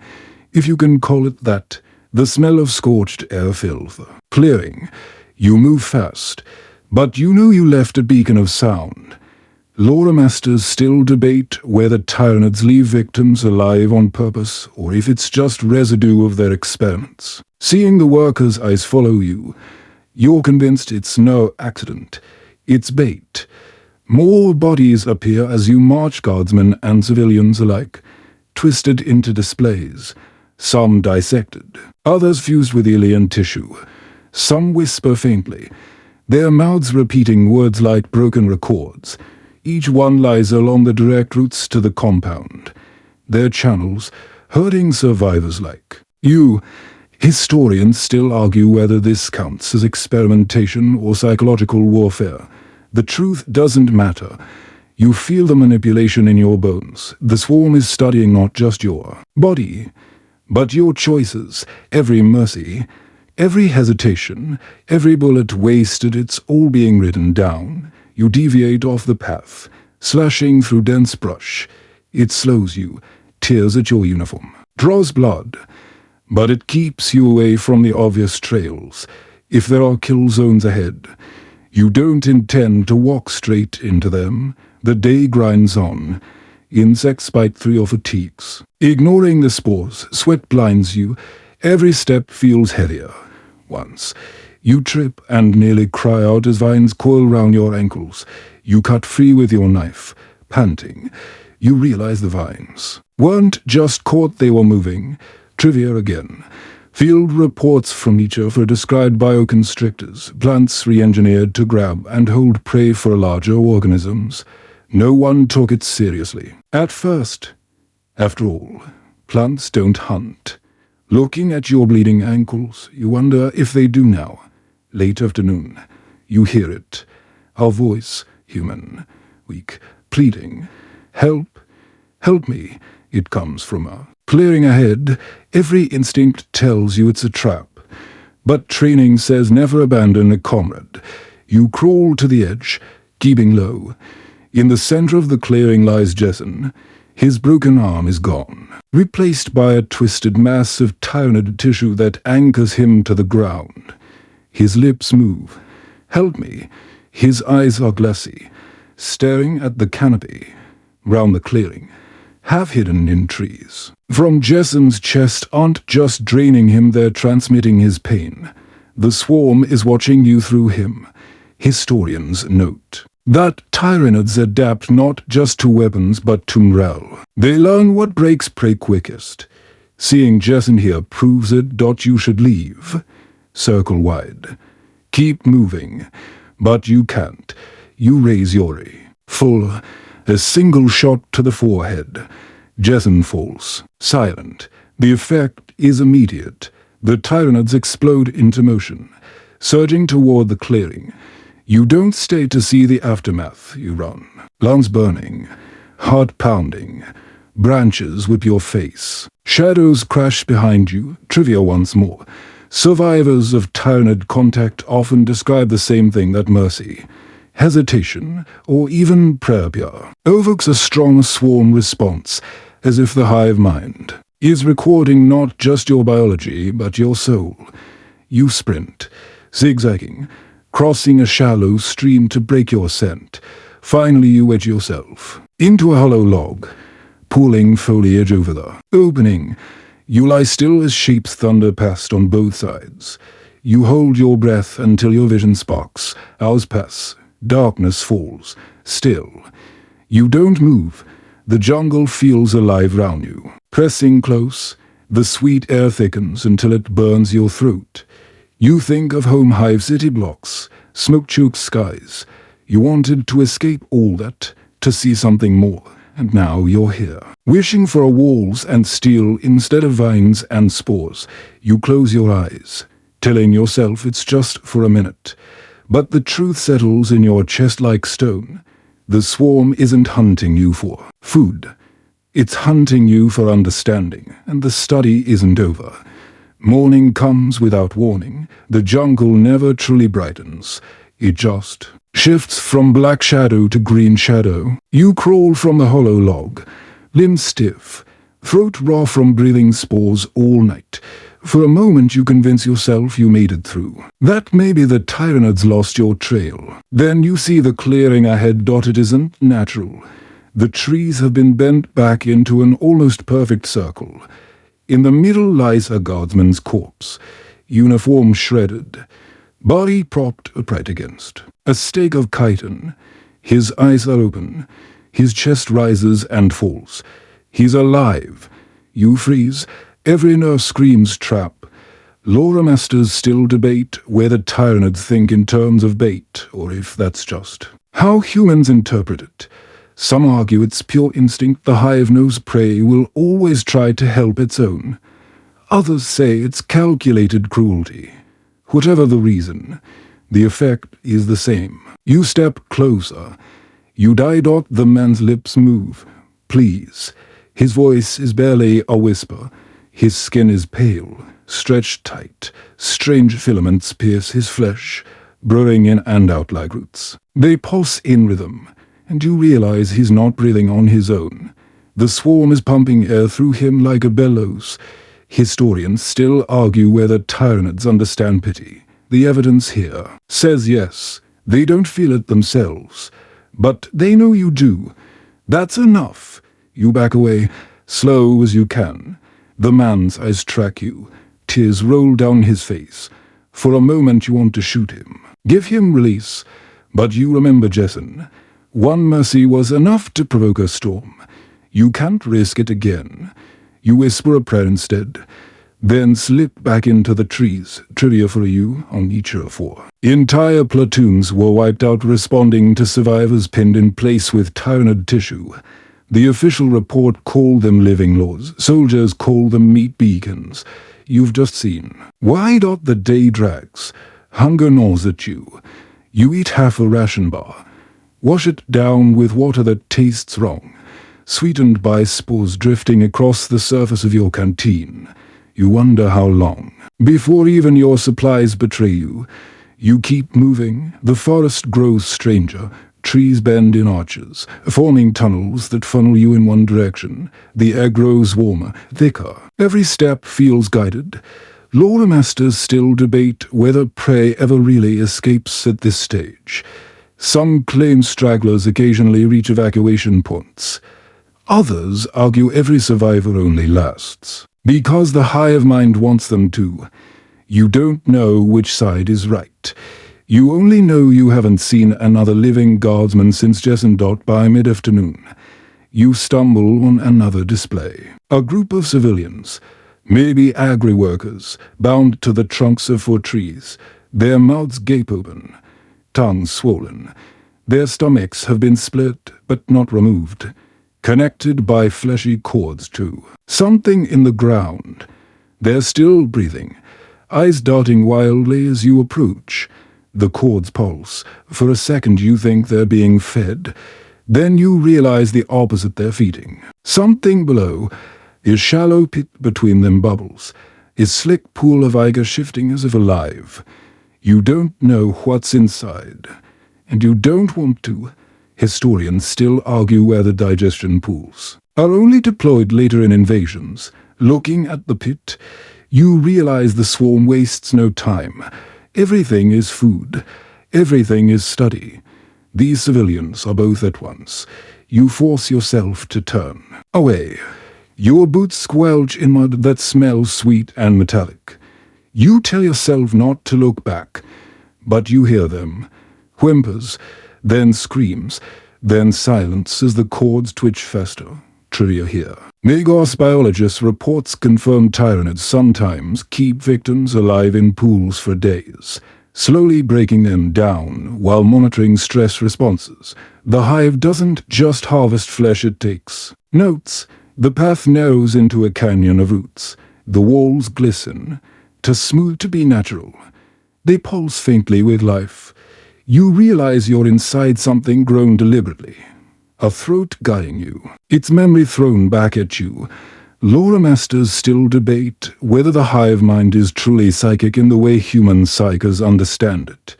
if you can call it that. The smell of scorched air filth. Clearing. You move fast, but you know you left a beacon of sound. Lore masters still debate whether Tyranids leave victims alive on purpose or if it's just residue of their experiments. Seeing the workers' eyes follow you, you're convinced it's no accident. It's bait. More bodies appear as you march guardsmen and civilians alike, twisted into displays. Some dissected, others fused with alien tissue. Some whisper faintly, their mouths repeating words like broken records. Each one lies along the direct routes to the compound, their channels herding survivors like. You, historians, still argue whether this counts as experimentation or psychological warfare. The truth doesn't matter. You feel the manipulation in your bones. The swarm is studying not just your body, but your choices, every mercy, every hesitation, every bullet wasted. It's all being written down. You deviate off the path, slashing through dense brush. It slows you, tears at your uniform, draws blood, but it keeps you away from the obvious trails. If there are kill zones ahead, you don't intend to walk straight into them. The day grinds on. Insects bite through your fatigues. Ignoring the spores, sweat blinds you. Every step feels heavier. Once, you trip and nearly cry out as vines coil round your ankles. You cut free with your knife, panting. You realize the vines weren't just caught, they were moving. Trivia again. Field reports from nature described bioconstrictors, plants re-engineered to grab and hold prey for larger organisms. No one took it seriously. At first. After all, plants don't hunt. Looking at your bleeding ankles, you wonder if they do now. Late afternoon, you hear it. Our voice, human, weak, pleading. Help, help me. It comes from her. Clearing ahead, every instinct tells you it's a trap. But training says never abandon a comrade. You crawl to the edge, keeping low. In the center of the clearing lies Jason. His broken arm is gone, replaced by a twisted mass of Tyranid tissue that anchors him to the ground. His lips move. Help me. His eyes are glassy, staring at the canopy, round the clearing, half hidden in trees. From Jason's chest aren't just draining him, they're transmitting his pain. The swarm is watching you through him. Historians note that Tyranids adapt not just to weapons but to morale. They learn what breaks prey quickest. Seeing Jason here proves it. You should leave. Circle wide. Keep moving. But you can't. You raise Yori. Full. A single shot to the forehead. Jason falls. Silent. The effect is immediate. The Tyranids explode into motion, surging toward the clearing. You don't stay to see the aftermath, you run. Lungs burning, heart pounding, branches whip your face. Shadows crash behind you. Trivia once more. Survivors of Tyranid contact often describe the same thing, that mercy, hesitation, or even prayer evokes a strong swarm response, as if the hive mind is recording not just your biology, but your soul. You sprint, zigzagging, crossing a shallow stream to break your scent. Finally you wedge yourself into a hollow log, pulling foliage over the opening. You lie still as sheep's thunder past on both sides. You hold your breath until your vision sparks. Hours pass. Darkness falls. Still. You don't move. The jungle feels alive round you. Pressing close, the sweet air thickens until it burns your throat. You think of home hive city blocks, smoke-choked skies. You wanted to escape all that, to see something more, and now you're here. Wishing for walls and steel instead of vines and spores, you close your eyes, telling yourself it's just for a minute. But the truth settles in your chest like stone. The swarm isn't hunting you for food. It's hunting you for understanding, and the study isn't over. Morning comes without warning. The jungle never truly brightens. It just shifts from black shadow to green shadow. You crawl from the hollow log, limbs stiff, throat raw from breathing spores all night. For a moment you convince yourself you made it through, that maybe the Tyranids lost your trail. Then you see the clearing ahead. It isn't natural. The trees have been bent back into an almost perfect circle. In the middle lies a guardsman's corpse, uniform shredded, body propped upright against a stake of chitin. His eyes are open, his chest rises and falls. He's alive. You freeze. Every nerve screams trap. Lore masters still debate whether Tyranids think in terms of bait, or if that's just how humans interpret it. Some argue it's pure instinct. The hive knows prey will always try to help its own. Others say it's calculated cruelty. Whatever the reason, the effect is the same. You step closer. You die. The man's lips move. Please. His voice is barely a whisper. His skin is pale, stretched tight. Strange filaments pierce his flesh, burrowing in and out like roots. They pulse in rhythm, and you realize he's not breathing on his own. The swarm is pumping air through him like a bellows. Historians still argue whether Tyranids understand pity. The evidence here says yes. They don't feel it themselves, but they know you do. That's enough. You back away, slow as you can. The man's eyes track you. Tears roll down his face. For a moment you want to shoot him, give him release, but you remember Jessen. One mercy was enough to provoke a storm. You can't risk it again. You whisper a prayer instead, then slip back into the trees. Trivia for you on each of 4. Entire platoons were wiped out, responding to survivors pinned in place with Tyranid tissue. The official report called them living laws. Soldiers call them meat beacons. You've just seen. Why? The day drags. Hunger gnaws at you. You eat half a ration bar. Wash it down with water that tastes wrong, sweetened by spores drifting across the surface of your canteen. You wonder how long. Before even your supplies betray you, you keep moving. The forest grows stranger. Trees bend in arches, forming tunnels that funnel you in one direction. The air grows warmer, thicker. Every step feels guided. Lore masters still debate whether prey ever really escapes at this stage. Some claim stragglers occasionally reach evacuation points. Others argue every survivor only lasts because the hive mind wants them to. You don't know which side is right. You only know you haven't seen another living guardsman since Jessen. By mid-afternoon, you stumble on another display. A group of civilians, maybe agri-workers, bound to the trunks of 4 trees. Their mouths gape open, tongues swollen. Their stomachs have been split, but not removed. Connected by fleshy cords too. Something in the ground. They're still breathing, eyes darting wildly as you approach. The cords pulse. For a second you think they're being fed. Then you realize the opposite they're feeding. Something below, a shallow pit between them bubbles, a slick pool of ichor shifting as if alive. You don't know what's inside, and you don't want to. Historians still argue where the digestion pools are only deployed later in invasions. Looking at the pit, you realize the swarm wastes no time. Everything is food. Everything is study. These civilians are both at once. You force yourself to turn away. Your boots squelch in mud that smells sweet and metallic. You tell yourself not to look back, but you hear them. Whimpers, then screams, then silence as the cords twitch faster. Trivia here. Magos biologist reports confirm Tyranids sometimes keep victims alive in pools for days, slowly breaking them down while monitoring stress responses. The hive doesn't just harvest flesh, it takes notes. The path narrows into a canyon of roots. The walls glisten, too smooth to be natural. They pulse faintly with life. You realize you're inside something grown deliberately. A throat guiding you, its memory thrown back at you. Lore masters still debate whether the hive mind is truly psychic in the way human psychers understand it.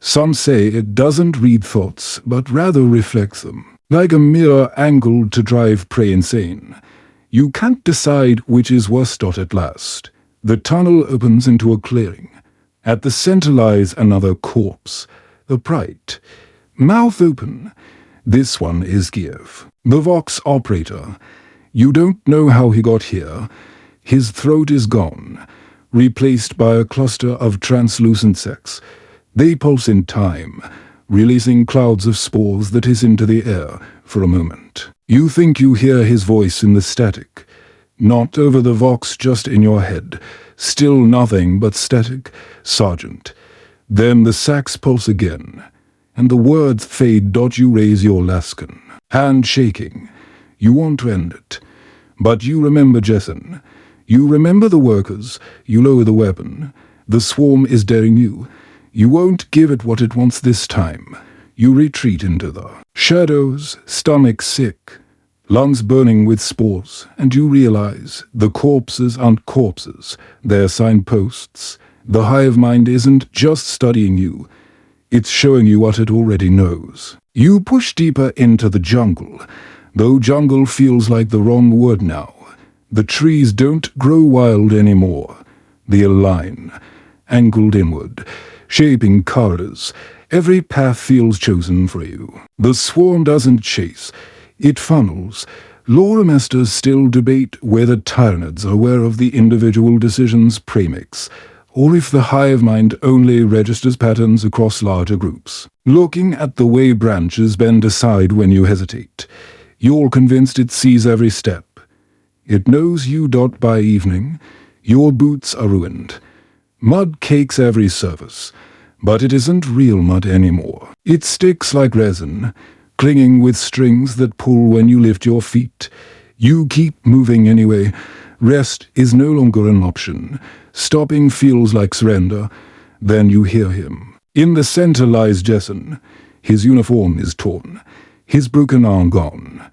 Some say it doesn't read thoughts, but rather reflects them, like a mirror angled to drive prey insane. You can't decide which is worse at last. The tunnel opens into a clearing. At the center lies another corpse, upright, mouth open. This one is Kiev, the Vox operator. You don't know how he got here. His throat is gone, replaced by a cluster of translucent sacs. They pulse in time, releasing clouds of spores that hiss into the air for a moment. You think you hear his voice in the static. Not over the Vox, just in your head. Still nothing but static. Sergeant. Then the sacs pulse again, and the words fade. You raise your lascan, hand shaking. You want to end it, but you remember Jessen. You remember the workers. You lower the weapon. The swarm is daring you. You won't give it what it wants this time. You retreat into the shadows, stomach sick, lungs burning with spores, and you realize the corpses aren't corpses. They're signposts. The hive mind isn't just studying you. It's showing you what it already knows. You push deeper into the jungle, though jungle feels like the wrong word now. The trees don't grow wild anymore. They align, angled inward, shaping corridors. Every path feels chosen for you. The swarm doesn't chase, it funnels. Lore masters still debate whether Tyranids are aware of the individual decisions prey makes, or if the hive mind only registers patterns across larger groups. Looking at the way branches bend aside when you hesitate, you're convinced it sees every step. It knows you. By evening, your boots are ruined. Mud cakes every surface, but it isn't real mud anymore. It sticks like resin, clinging with strings that pull when you lift your feet. You keep moving anyway. Rest is no longer an option. Stopping feels like surrender. Then you hear him. In the center lies Jessen. His uniform is torn, his broken arm gone.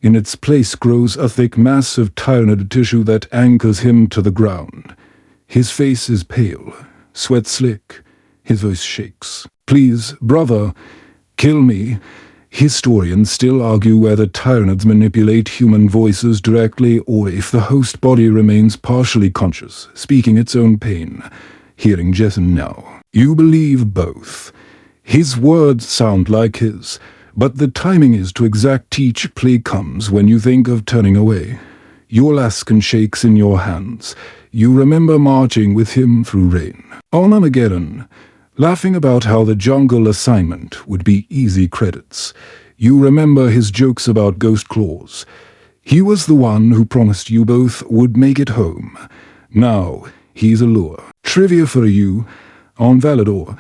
In its place grows a thick mass of Tyranid tissue that anchors him to the ground. His face is pale, sweat slick. His voice shakes. Please, brother, kill me. Historians still argue whether Tyranids manipulate human voices directly or if the host body remains partially conscious, speaking its own pain. Hearing Jessen now, you believe both. His words sound like his, but the timing is too exact. Each play comes when you think of turning away. Your lascan shakes in your hands. You remember marching with him through rain on Armageddon, laughing about how the jungle assignment would be easy credits. You remember his jokes about ghost claws. He was the one who promised you both would make it home. Now he's a lure. Trivia for you: on Valador,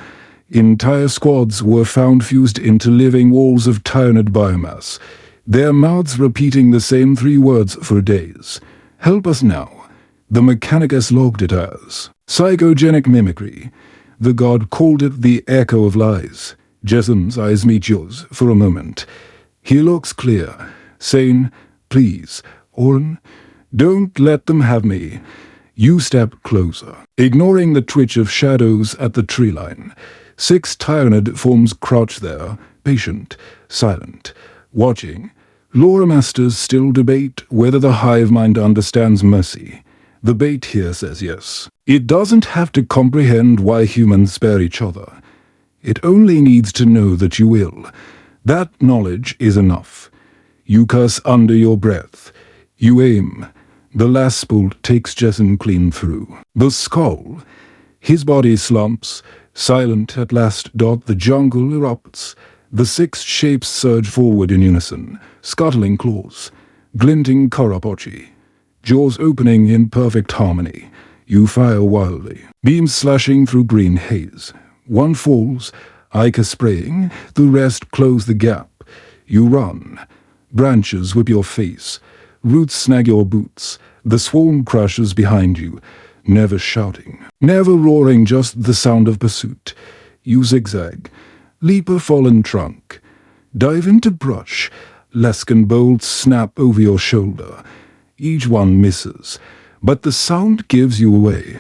entire squads were found fused into living walls of Tyranid biomass, their mouths repeating the same 3 words for days. Help us now. The Mechanicus logged it as psychogenic mimicry. The god called it the echo of lies. Jessam's eyes meet yours for a moment. He looks clear, saying, "Please, Orin, don't let them have me." You step closer, ignoring the twitch of shadows at the tree line. 6 Tyranid forms crouch there, patient, silent, watching. Lore masters still debate whether the hive mind understands mercy. The bait here says yes. It doesn't have to comprehend why humans spare each other. It only needs to know that you will. That knowledge is enough. You curse under your breath. You aim. The last bolt takes Jessen clean through. The skull. His body slumps. Silent at last. The jungle erupts. The 6 shapes surge forward in unison, scuttling claws, glinting karapochi, jaws opening in perfect harmony. You fire wildly, beams slashing through green haze. One falls, Ica spraying, the rest close the gap. You run. Branches whip your face. Roots snag your boots. The swarm crashes behind you, never shouting, never roaring, just the sound of pursuit. You zigzag. Leap a fallen trunk. Dive into brush. Lescan bolts snap over your shoulder. Each one misses, but the sound gives you away.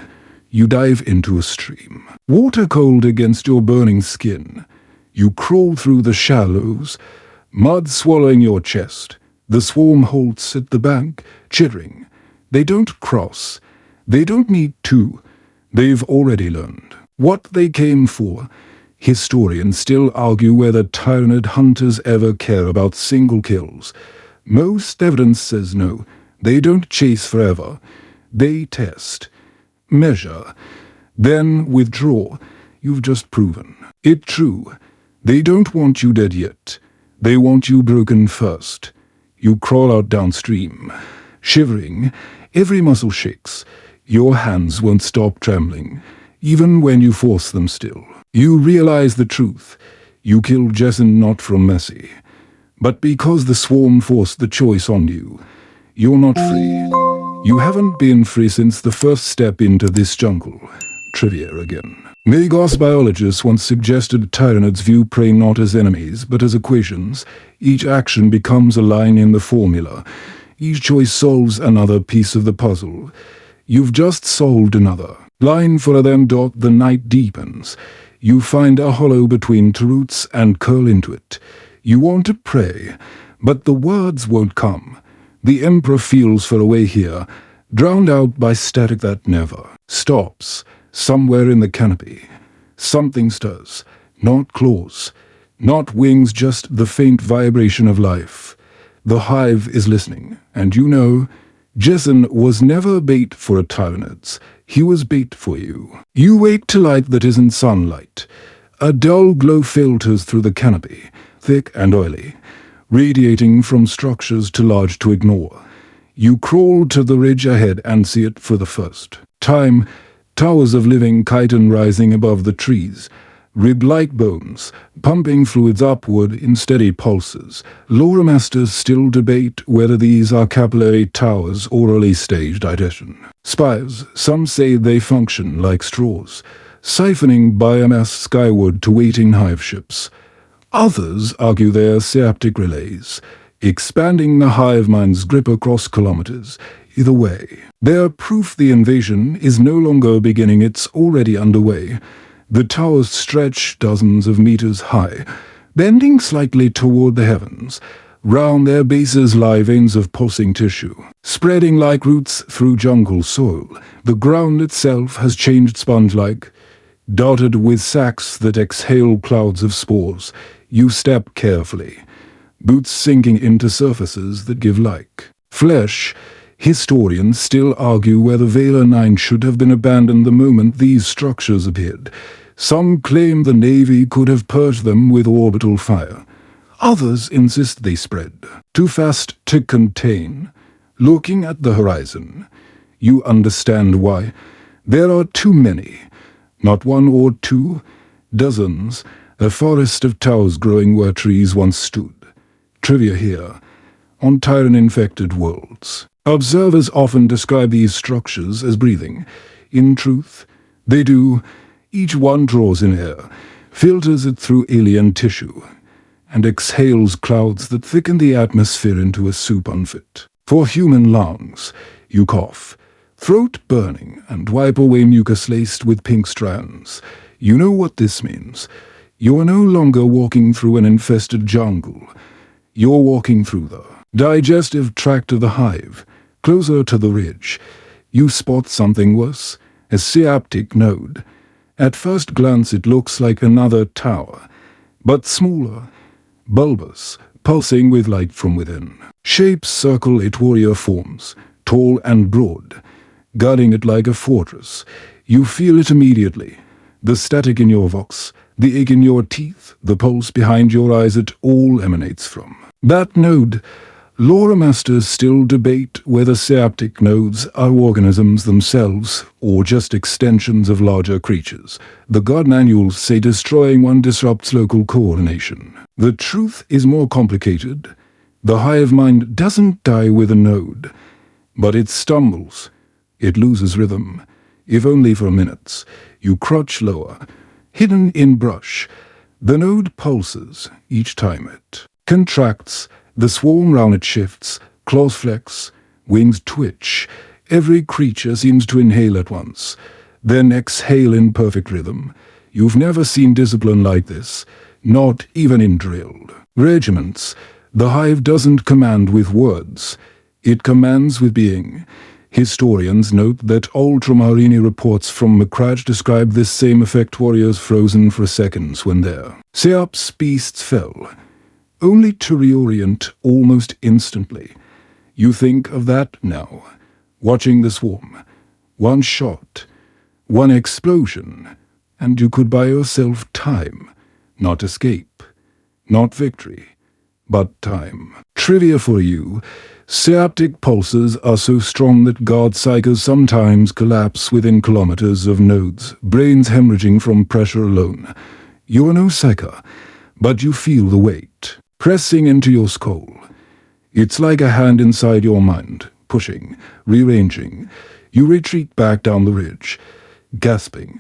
You dive into a stream. Water cold against your burning skin. You crawl through the shallows, mud swallowing your chest. The swarm halts at the bank, chittering. They don't cross. They don't need to. They've already learned what they came for. Historians still argue whether Tyranid hunters ever care about single kills. Most evidence says no. They don't chase forever. They test, measure, then withdraw. You've just proven it true. They don't want you dead yet. They want you broken first. You crawl out downstream, shivering. Every muscle shakes. Your hands won't stop trembling, even when you force them still. You realize the truth. You killed Jessen not from mercy, but because the swarm forced the choice on you. You're not free. You haven't been free since the first step into this jungle. Trivia again. Magos biologists once suggested Tyranids view prey not as enemies, but as equations. Each action becomes a line in the formula. Each choice solves another piece of the puzzle. You've just solved another. Line for them. The night deepens. You find a hollow between two roots and curl into it. You want to pray, but the words won't come. The Emperor feels for a way here, drowned out by static that never stops. Somewhere in the canopy, something stirs. Not claws, not wings, just the faint vibration of life. The hive is listening, and you know, Jessen was never bait for a Tyranids. He was bait for you. You wake to light that isn't sunlight. A dull glow filters through the canopy, thick and oily, radiating from structures too large to ignore. You crawl to the ridge ahead and see it for the first time. Towers of living chitin rising above the trees, rib-like bones, pumping fluids upward in steady pulses. Lore masters still debate whether these are capillary towers or early-stage digestion. Spires, some say they function like straws, siphoning biomass skyward to waiting hive ships. Others argue they are septic relays, expanding the hive mind's grip across kilometers. Either way, they're proof the invasion is no longer beginning, it's already underway. The towers stretch dozens of meters high, bending slightly toward the heavens. Round their bases lie veins of pulsing tissue, spreading like roots through jungle soil. The ground itself has changed sponge-like, dotted with sacs that exhale clouds of spores. You step carefully, boots sinking into surfaces that give like flesh. Historians still argue whether Vela 9 should have been abandoned the moment these structures appeared. Some claim the Navy could have purged them with orbital fire. Others insist they spread, too fast to contain. Looking at the horizon, you understand why. There are too many. Not one or two, dozens. A forest of towers growing where trees once stood. Trivia here. On Tyran-infected worlds, observers often describe these structures as breathing. In truth, they do. Each one draws in air, filters it through alien tissue, and exhales clouds that thicken the atmosphere into a soup unfit for human lungs. You cough, throat burning, and wipe away mucus laced with pink strands. You know what this means. You are no longer walking through an infested jungle. You're walking through the digestive tract of the hive. Closer to the ridge, you spot something worse, a synaptic node. At first glance it looks like another tower, but smaller, bulbous, pulsing with light from within. Shapes circle it, warrior forms, tall and broad, guarding it like a fortress. You feel it immediately. The static in your vox, the ache in your teeth, the pulse behind your eyes, it all emanates from that node. Lore masters still debate whether synaptic nodes are organisms themselves or just extensions of larger creatures. The guard manuals say destroying one disrupts local coordination. The truth is more complicated. The hive mind doesn't die with a node, but it stumbles. It loses rhythm, if only for minutes. You crouch lower, hidden in brush. The node pulses each time it contracts. The swarm round it shifts, claws flex, wings twitch. Every creature seems to inhale at once, then exhale in perfect rhythm. You've never seen discipline like this, not even in drilled regiments. The hive doesn't command with words, it commands with being. Historians note that Ultramarini reports from Macrach describe this same effect, warriors frozen for seconds when their Seops beasts fell, only to reorient almost instantly. You think of that now, watching the swarm. One shot, one explosion, and you could buy yourself time. Not escape, not victory, but time. Trivia for you. Synaptic pulses are so strong that guard psychers sometimes collapse within kilometers of nodes, brains hemorrhaging from pressure alone. You are no psyker, but you feel the weight pressing into your skull. It's like a hand inside your mind, pushing, rearranging. You retreat back down the ridge, gasping.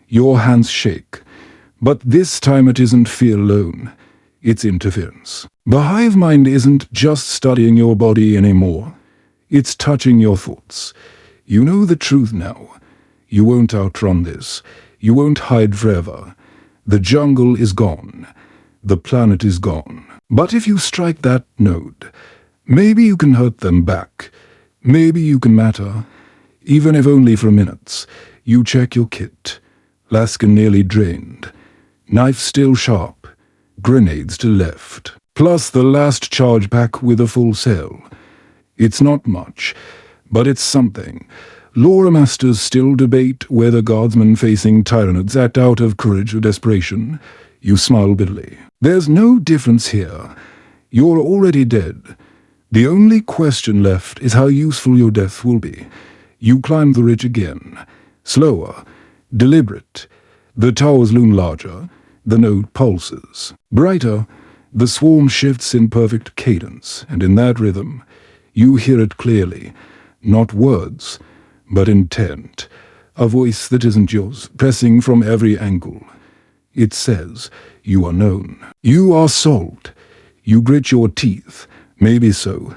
Your hands shake. But this time it isn't fear alone. It's interference. The hive mind isn't just studying your body anymore. It's touching your thoughts. You know the truth now. You won't outrun this. You won't hide forever. The jungle is gone. The planet is gone. But if you strike that node, maybe you can hurt them back. Maybe you can matter. Even if only for minutes. You check your kit. Laskin nearly drained. Knife still sharp. Grenades to left. Plus the last charge pack with a full cell. It's not much, but it's something. Lore masters still debate whether guardsmen facing Tyranids act out of courage or desperation. You smile bitterly. There's no difference here. You're already dead. The only question left is how useful your death will be. You climb the ridge again. Slower. Deliberate. The towers loom larger. The node pulses. Brighter. The swarm shifts in perfect cadence, and in that rhythm, you hear it clearly. Not words, but intent. A voice that isn't yours, pressing from every angle. It says, you are known. You are sold. You grit your teeth, maybe so,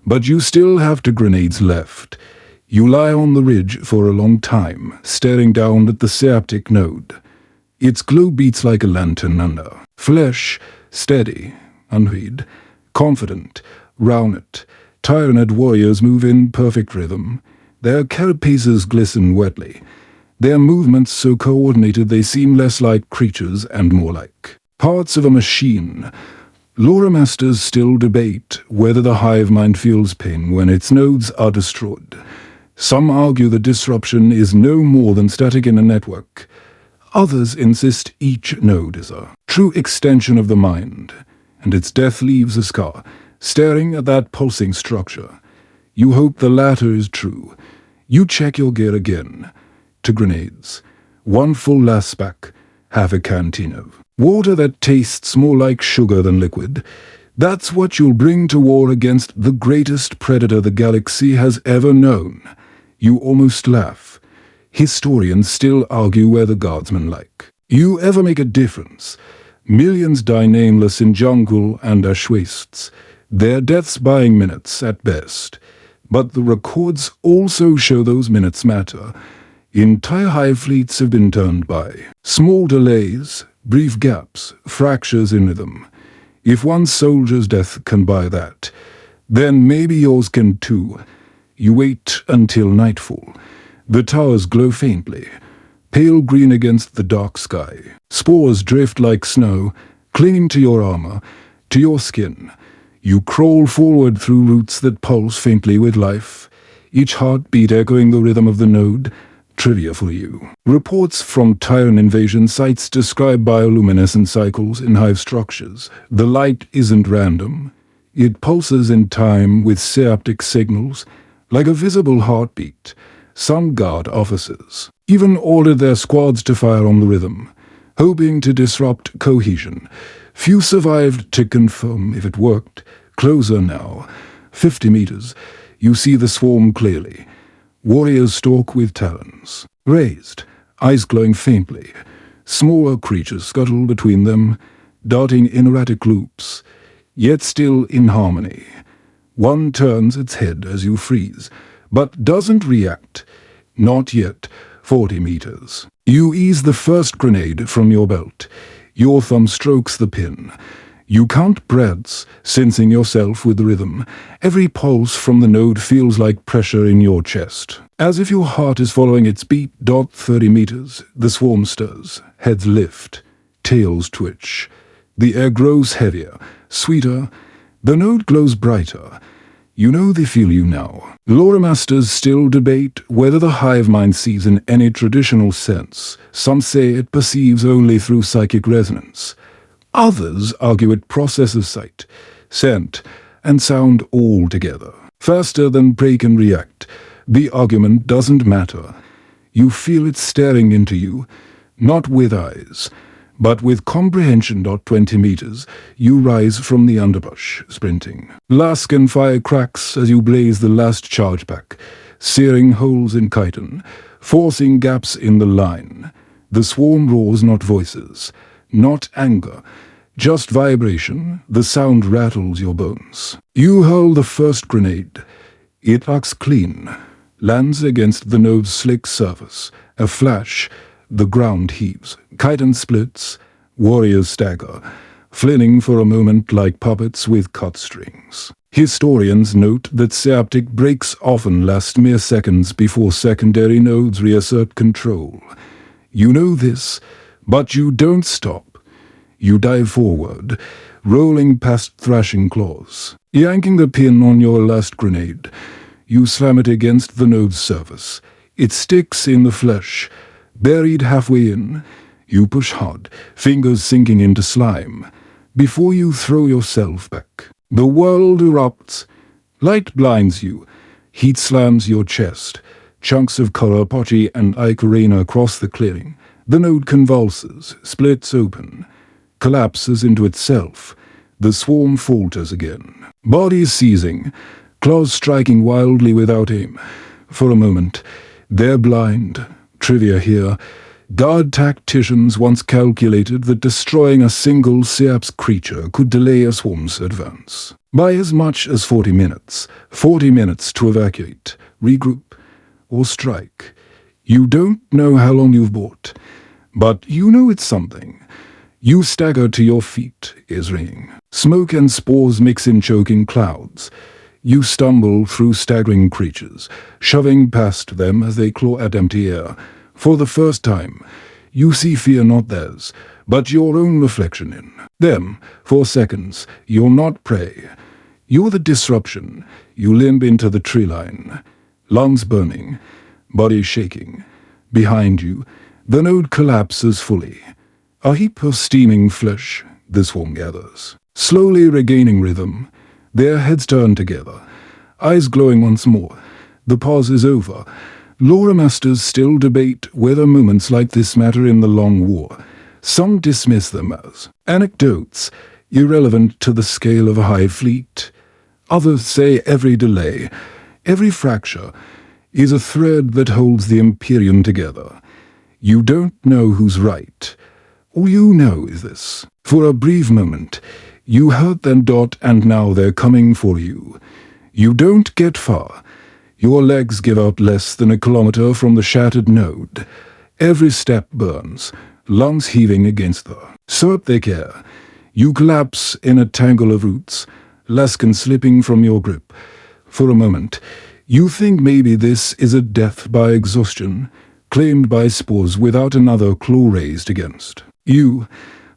but you still have 2 grenades left. You lie on the ridge for a long time, staring down at the synaptic node. Its glow beats like a lantern under. Flesh, steady, unhurried, confident, round it. Tyranid warriors move in perfect rhythm. Their carapaces glisten wetly. Their movements so coordinated they seem less like creatures and more like parts of a machine. Lore masters still debate whether the hive mind feels pain when its nodes are destroyed. Some argue the disruption is no more than static in a network. Others insist each node is a true extension of the mind, and its death leaves a scar, staring at that pulsing structure. You hope the latter is true. You check your gear again. 2 grenades. 1 full laspack, half a canteen of water that tastes more like sugar than liquid. That's what you'll bring to war against the greatest predator the galaxy has ever known. You almost laugh. Historians still argue where the Guardsman like. You ever make a difference? Millions die nameless in jungle and ash wastes, their deaths buying minutes at best. But the records also show those minutes matter. Entire hive fleets have been turned by. Small delays, brief gaps, fractures in rhythm. If one soldier's death can buy that, then maybe yours can too. You wait until nightfall. The towers glow faintly, pale green against the dark sky. Spores drift like snow, clinging to your armor, to your skin. You crawl forward through roots that pulse faintly with life, each heartbeat echoing the rhythm of the node. Trivia for you. Reports from Tyran invasion sites describe bioluminescent cycles in hive structures. The light isn't random. It pulses in time with synaptic signals, like a visible heartbeat. Some guard officers even ordered their squads to fire on the rhythm, hoping to disrupt cohesion. Few survived to confirm if it worked. Closer now, 50 meters, you see the swarm clearly. Warriors stalk with talons, raised, eyes glowing faintly. Smaller creatures scuttle between them, darting in erratic loops, yet still in harmony. One turns its head as you freeze, but doesn't react. Not yet. 40 meters. You ease the first grenade from your belt. Your thumb strokes the pin. You count breaths, sensing yourself with the rhythm. Every pulse from the node feels like pressure in your chest. As if your heart is following its beat. 30 meters. The swarm stirs. Heads lift. Tails twitch. The air grows heavier, sweeter. The node glows brighter. You know they feel you now. Lore masters still debate whether the hive mind sees in any traditional sense. Some say it perceives only through psychic resonance. Others argue it processes sight, scent, and sound all together. Faster than prey can react, the argument doesn't matter. You feel it staring into you, not with eyes, but with comprehension. 20 meters, you rise from the underbrush, sprinting. Lascan fire cracks as you blaze the last charge back, searing holes in chitin, forcing gaps in the line. The swarm roars, not voices, not anger, just vibration. The sound rattles your bones. You hurl the first grenade. It arcs clean, lands against the node's slick surface. A flash, the ground heaves. Chitin splits, warriors stagger, flailing for a moment like puppets with cut strings. Historians note that synaptic breaks often last mere seconds before secondary nodes reassert control. You know this, but you don't stop. You dive forward, rolling past thrashing claws. Yanking the pin on your last grenade, you slam it against the node's surface. It sticks in the flesh. Buried halfway in, you push hard, fingers sinking into slime. Before you throw yourself back, the world erupts. Light blinds you. Heat slams your chest. Chunks of Karapochi and Icarena cross the clearing. The node convulses, splits open, collapses into itself. The swarm falters again. Bodies seizing, claws striking wildly without aim. For a moment, they're blind. Trivia here. Guard tacticians once calculated that destroying a single Seaps creature could delay a swarm's advance by as much as 40 minutes. 40 minutes to evacuate, regroup, or strike. You don't know how long you've bought, but you know it's something. You stagger to your feet, ears ringing. Smoke and spores mix in choking clouds. You stumble through staggering creatures, shoving past them as they claw at empty air. For the first time, you see fear, not theirs, but your own reflection in them. For seconds, you're not prey. You're the disruption. You limp into the tree line, lungs burning, body shaking. Behind you, the node collapses fully. A heap of steaming flesh, the swarm gathers. Slowly regaining rhythm, their heads turn together, eyes glowing once more. The pause is over. Lore masters still debate whether moments like this matter in the long war. Some dismiss them as anecdotes, irrelevant to the scale of a hive fleet. Others say every delay, every fracture, is a thread that holds the Imperium together. You don't know who's right. All you know is this. For a brief moment, you hurt them, and now they're coming for you. You don't get far. Your legs give out less than a kilometer from the shattered node. Every step burns, lungs heaving against the soap they care. You collapse in a tangle of roots, lascan slipping from your grip. For a moment, you think maybe this is a death by exhaustion, claimed by spores without another claw raised against you.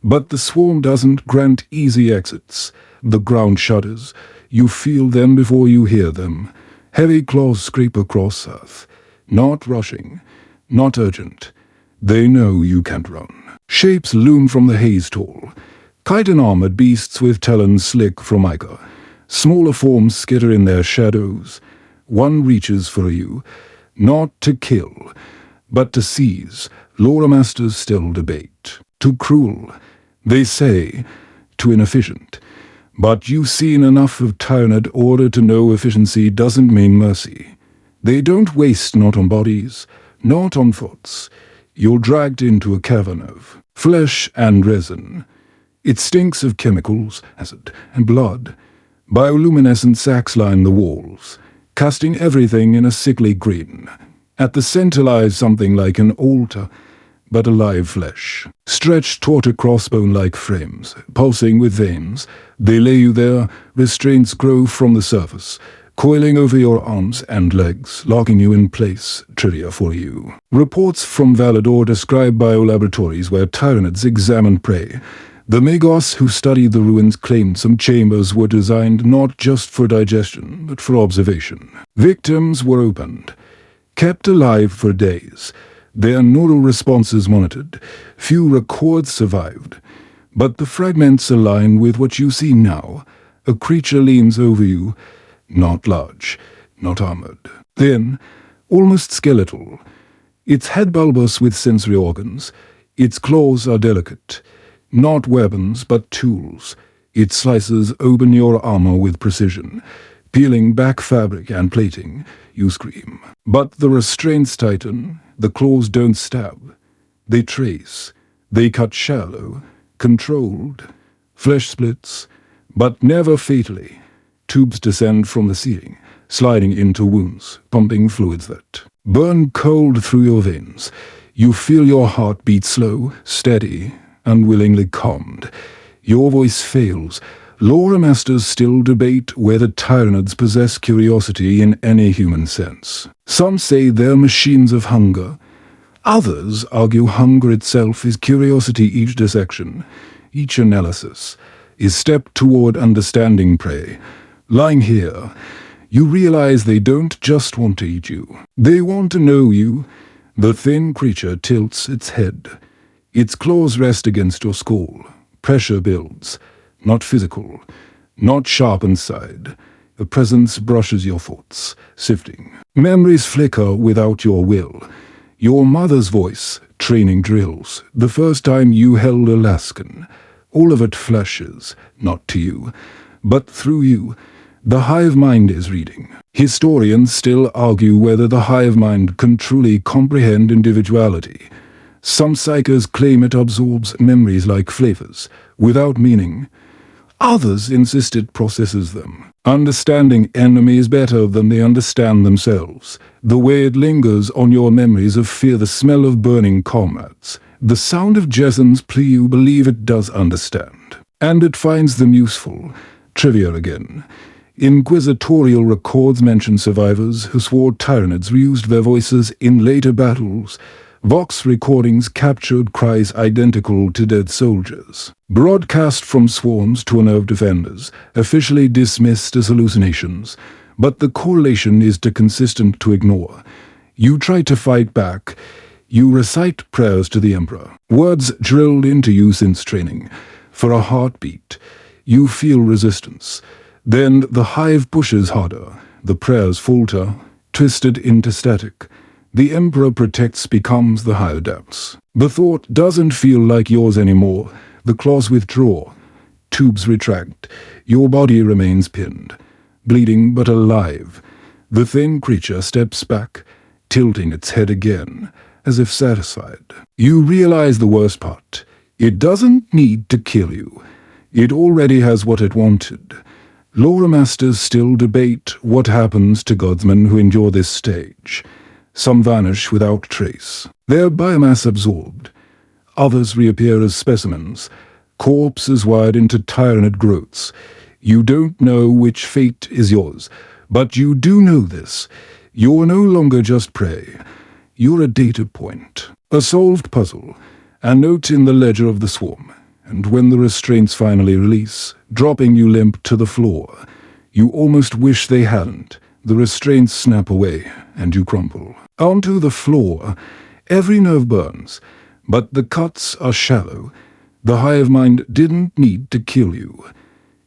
But the swarm doesn't grant easy exits. The ground shudders. You feel them before you hear them. Heavy claws scrape across earth. Not rushing, not urgent. They know you can't run. Shapes loom from the haze tall. Chitin-armored beasts with talons slick from mica. Smaller forms skitter in their shadows. One reaches for you, not to kill, but to seize. Lore masters still debate. Too cruel, they say, too inefficient. But you've seen enough of Tyranid order to know efficiency doesn't mean mercy. They don't waste, not on bodies, not on thoughts. You're dragged into a cavern of flesh and resin. It stinks of chemicals, acid, and blood. Bioluminescent sacs line the walls, casting everything in a sickly green. At the center lies something like an altar, but alive flesh, stretched taut across bone-like frames, pulsing with veins. They lay you there, restraints grow from the surface, coiling over your arms and legs, locking you in place. Trivia for you. Reports from Valador describe biolaboratories where Tyranids examine prey. The Magos who studied the ruins claimed some chambers were designed not just for digestion, but for observation. Victims were opened, kept alive for days, their neural responses monitored. Few records survived, but the fragments align with what you see now. A creature leans over you, not large, not armored. Thin, almost skeletal. Its head bulbous with sensory organs. Its claws are delicate. Not weapons, but tools. It slices open your armor with precision, peeling back fabric and plating. You scream. But the restraints tighten. The claws don't stab. They trace. They cut shallow, controlled. Flesh splits, but never fatally. Tubes descend from the ceiling, sliding into wounds, pumping fluids that burn cold through your veins. You feel your heart beat slow, steady, unwillingly calmed. Your voice fails. Lore masters still debate whether Tyranids possess curiosity in any human sense. Some say they're machines of hunger. Others argue hunger itself is curiosity. Each dissection, each analysis, is step toward understanding prey. Lying here, you realize they don't just want to eat you. They want to know you. The thin creature tilts its head. Its claws rest against your skull. Pressure builds. Not physical, not sharp inside. A presence brushes your thoughts, sifting. Memories flicker without your will. Your mother's voice, training drills. The first time you held a lascan. All of it flashes, not to you, but through you. The hive mind is reading. Historians still argue whether the hive mind can truly comprehend individuality. Some psychers claim it absorbs memories like flavors, without meaning. Others insist it processes them. Understanding enemies better than they understand themselves. The way it lingers on your memories of fear, the smell of burning comrades. The sound of Jessen's plea, you believe it does understand. And it finds them useful. Trivia again. Inquisitorial records mention survivors who swore Tyranids reused their voices in later battles. Vox recordings captured cries identical to dead soldiers. Broadcast from swarms to unnerved defenders, officially dismissed as hallucinations, but the correlation is too consistent to ignore. You try to fight back. You recite prayers to the Emperor, words drilled into you since training. For a heartbeat, you feel resistance. Then the hive pushes harder. The prayers falter, twisted into static. The Emperor protects, becomes the hive adapts. The thought doesn't feel like yours anymore. The claws withdraw. Tubes retract. Your body remains pinned, bleeding but alive. The thin creature steps back, tilting its head again, as if satisfied. You realize the worst part. It doesn't need to kill you. It already has what it wanted. Lore masters still debate what happens to Guardsmen who endure this stage. Some vanish without trace, their biomass absorbed. Others reappear as specimens, corpses wired into Tyranid growths. You don't know which fate is yours, but you do know this. You're no longer just prey. You're a data point, a solved puzzle, a note in the ledger of the swarm. And when the restraints finally release, dropping you limp to the floor, you almost wish they hadn't. The restraints snap away, and you crumple. Onto the floor, every nerve burns, but the cuts are shallow. The hive mind didn't need to kill you.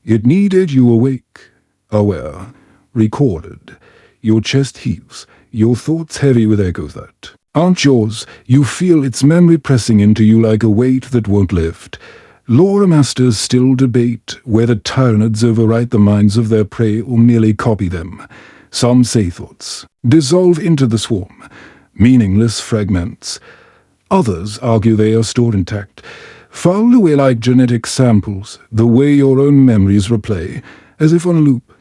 It needed you awake, aware, recorded. Your chest heaves, your thoughts heavy with echoes that aren't yours. You feel its memory pressing into you like a weight that won't lift. Lore masters still debate whether Tyranids overwrite the minds of their prey or merely copy them. Some say thoughts dissolve into the swarm, meaningless fragments. Others argue they are stored intact, filed away like genetic samples, the way your own memories replay, as if on loop.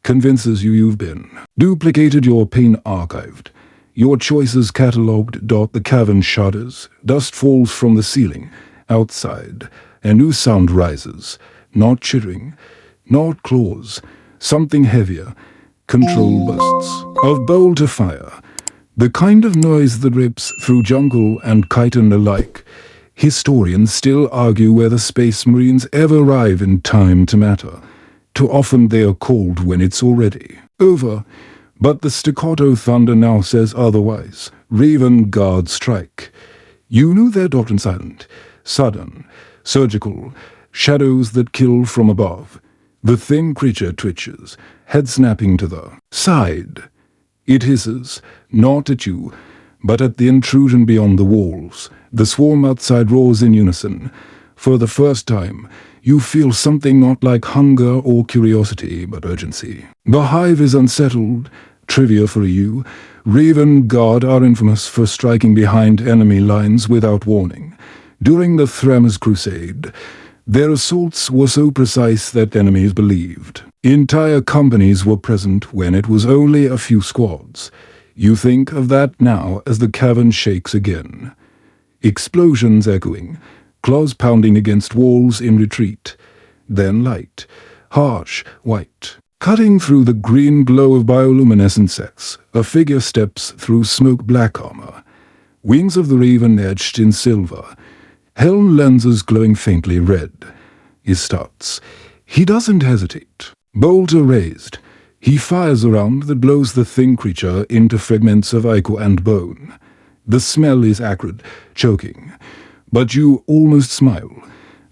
Convinces you've been duplicated, your pain archived. Your choices catalogued. The cavern shudders, dust falls from the ceiling. Outside, a new sound rises, not chittering, not claws, something heavier. Control bursts of bolter fire, the kind of noise that rips through jungle and chitin alike. Historians still argue whether space marines ever arrive in time to matter. Too often they are called when it's already over. But the staccato thunder now says otherwise. Raven Guard strike. You knew their doctrine silent, sudden, surgical, shadows that kill from above. The thin creature twitches, head snapping to the side. It hisses, not at you, but at the intrusion beyond the walls. The swarm outside roars in unison. For the first time, you feel something not like hunger or curiosity, but urgency. The hive is unsettled. Trivia for you. Raven Guard are infamous for striking behind enemy lines without warning. During the Thramers Crusade, their assaults were so precise that enemies believed entire companies were present when it was only a few squads. You think of that now as the cavern shakes again. Explosions echoing, claws pounding against walls in retreat. Then light, harsh, white. Cutting through the green glow of bioluminescent sects, a figure steps through smoke-black armor. Wings of the raven etched in silver, helm lenses glowing faintly red. He starts. He doesn't hesitate. Bolter raised. He fires a round that blows the thin creature into fragments of ichor and bone. The smell is acrid, choking. But you almost smile.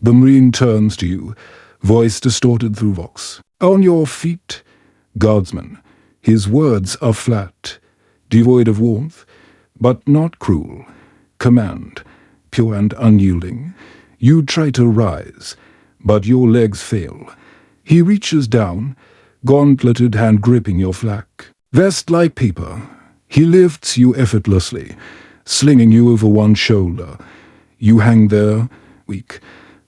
The marine turns to you, voice distorted through vox. On your feet, Guardsman. His words are flat, devoid of warmth, but not cruel. Command, pure and unyielding. You try to rise, but your legs fail. He reaches down, gauntleted hand gripping your flak. Vest like paper. He lifts you effortlessly, slinging you over one shoulder. You hang there, weak,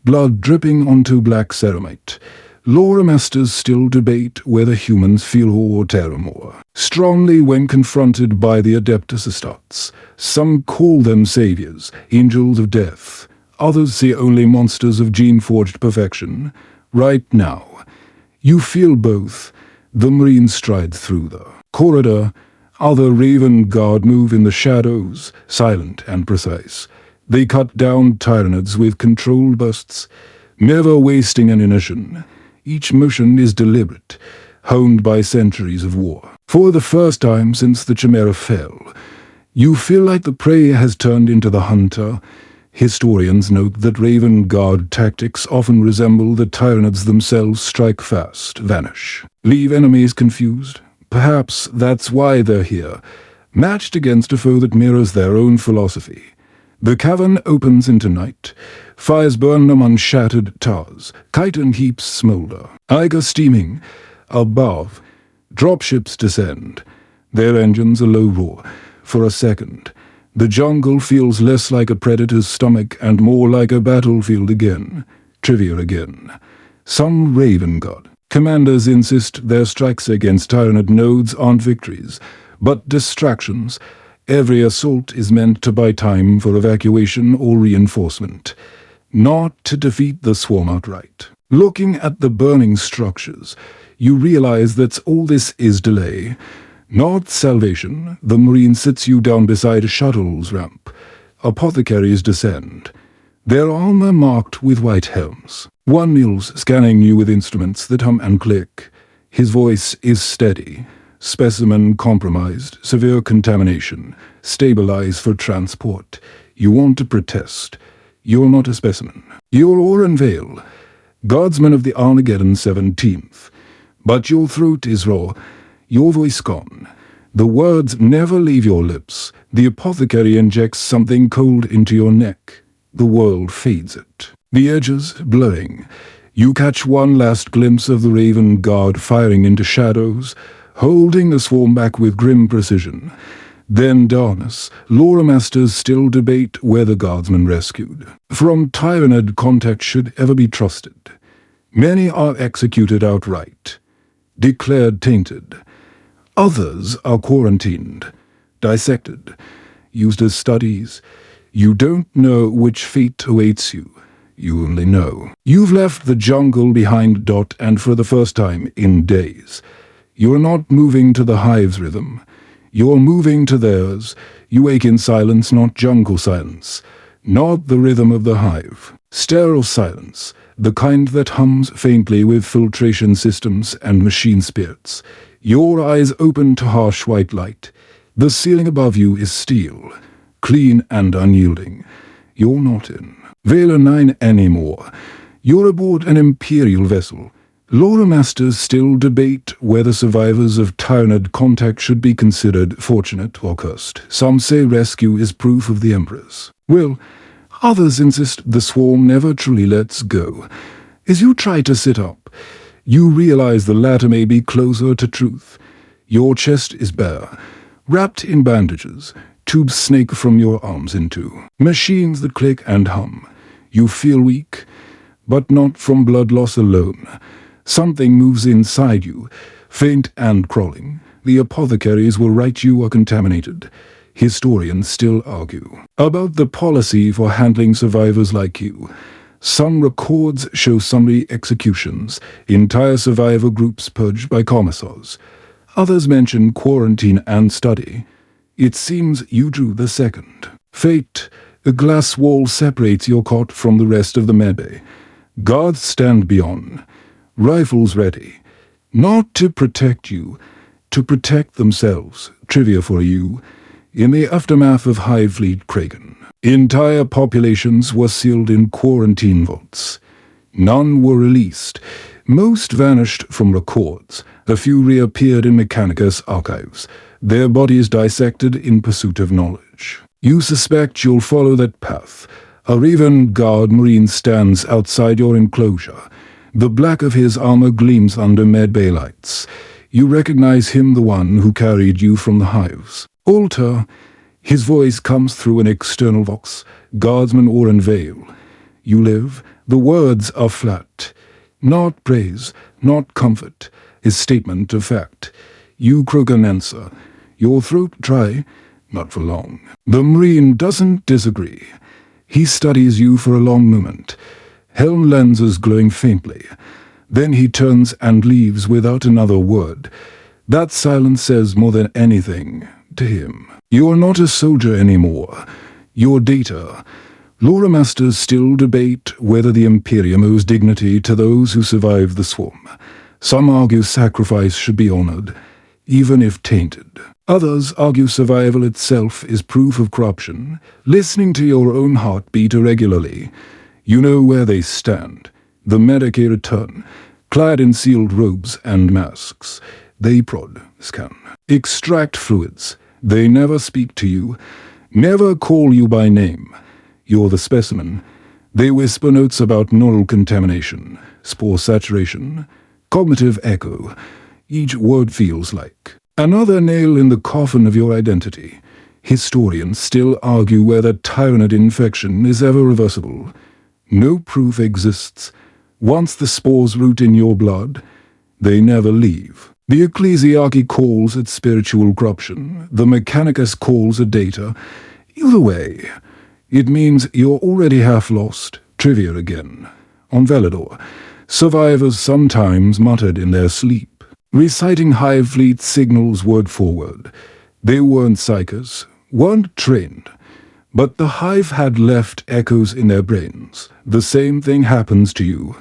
blood dripping onto black ceramite. Lore masters still debate whether humans feel awe or terror more strongly when confronted by the Adeptus Astartes. Some call them saviors, angels of death. Others see only monsters of gene-forged perfection. Right now, you feel both. The marine strides through the corridor. Other Raven Guard move in the shadows, silent and precise. They cut down Tyranids with controlled bursts, never wasting an ammunition. Each motion is deliberate, honed by centuries of war. For the first time since the Chimera fell, you feel like the prey has turned into the hunter. Historians note that Raven Guard tactics often resemble the Tyranids themselves: strike fast, vanish, leave enemies confused. Perhaps that's why they're here, matched against a foe that mirrors their own philosophy. The cavern opens into night. Fires burn among shattered towers. Chitin heaps smolder. Iger steaming. Above, dropships descend. Their engines a low roar. For a second, the jungle feels less like a predator's stomach and more like a battlefield again. Trivia again. Some Raven god commanders insist their strikes against Tyranid nodes aren't victories, but distractions. Every assault is meant to buy time for evacuation or reinforcement, not to defeat the swarm outright. Looking at the burning structures, you realize that all this is delay, not salvation. The Marine sits you down beside a shuttle's ramp. Apothecaries descend, their armor marked with white helms. One kneels, scanning you with instruments that hum and click. His voice is steady. Specimen compromised, severe contamination. Stabilize for transport. You want to protest. You're not a specimen. You're Oren Vale, Guardsman of the Armageddon 17th. But your throat is raw, your voice gone. The words never leave your lips. The apothecary injects something cold into your neck. The world fades it. The edges blurring. You catch one last glimpse of the Raven Guard firing into shadows, holding the swarm back with grim precision. Then darkness. Lore masters still debate where the Guardsman rescued from Tyranid contact should ever be trusted. Many are executed outright, declared tainted. Others are quarantined, dissected, used as studies. You don't know which fate awaits you. You only know. You've left the jungle behind, and for the first time in days. You're not moving to the Hive's rhythm. You're moving to theirs. You wake in silence, not jungle silence. Not the rhythm of the Hive. Sterile silence, the kind that hums faintly with filtration systems and machine spirits. Your eyes open to harsh white light. The ceiling above you is steel, clean and unyielding. You're not in Vela 9 anymore. You're aboard an Imperial vessel. Lore masters still debate whether survivors of Tyranid contact should be considered fortunate or cursed. Some say rescue is proof of the Emperors. Well, others insist the swarm never truly lets go. As you try to sit up, you realize the latter may be closer to truth. Your chest is bare, wrapped in bandages. Tubes snake from your arms into machines that click and hum. You feel weak, but not from blood loss alone. Something moves inside you, faint and crawling. The apothecaries will write you are contaminated. Historians still argue about the policy for handling survivors like you. Some records show summary executions, entire survivor groups purged by commissars. Others mention quarantine and study. It seems you drew the second. Fate, a glass wall separates your cot from the rest of the medbay. Guards stand beyond, rifles ready. Not to protect you, to protect themselves. Trivia for you. In the aftermath of Hive Fleet Kraken, entire populations were sealed in quarantine vaults. None were released. Most vanished from records. A few reappeared in Mechanicus archives, their bodies dissected in pursuit of knowledge. You suspect you'll follow that path. A Raven Guard Marine stands outside your enclosure. The black of his armor gleams under medbay lights. You recognize him, the one who carried you from the hives. Alter. His voice comes through an external vox. Guardsman Oren Vale. You live. The words are flat. Not praise, not comfort. His statement of fact. You croak an answer. Your throat dry. Not for long. The Marine doesn't disagree. He studies you for a long moment. Helm lenses glowing faintly. Then he turns and leaves without another word. That silence says more than anything to him. You're not a soldier anymore. You're data. Lore masters still debate whether the Imperium owes dignity to those who survived the swarm. Some argue sacrifice should be honored, even if tainted. Others argue survival itself is proof of corruption. Listening to your own heart beat irregularly, you know where they stand. The Medicae return, clad in sealed robes and masks. They prod, scan, extract fluids. They never speak to you, never call you by name. You're the specimen. They whisper notes about null contamination, spore saturation, cognitive echo. Each word feels like Another nail in the coffin of your identity. Historians still argue whether Tyranid infection is ever reversible. No proof exists. Once the spores root in your blood, they never leave. The ecclesiarchy calls it spiritual corruption. The Mechanicus calls it data. Either way, it means you're already half lost. Trivia again. On Velador, survivors sometimes muttered in their sleep, reciting Hive Fleet signals word for word. They weren't psychers, weren't trained, but the Hive had left echoes in their brains. The same thing happens to you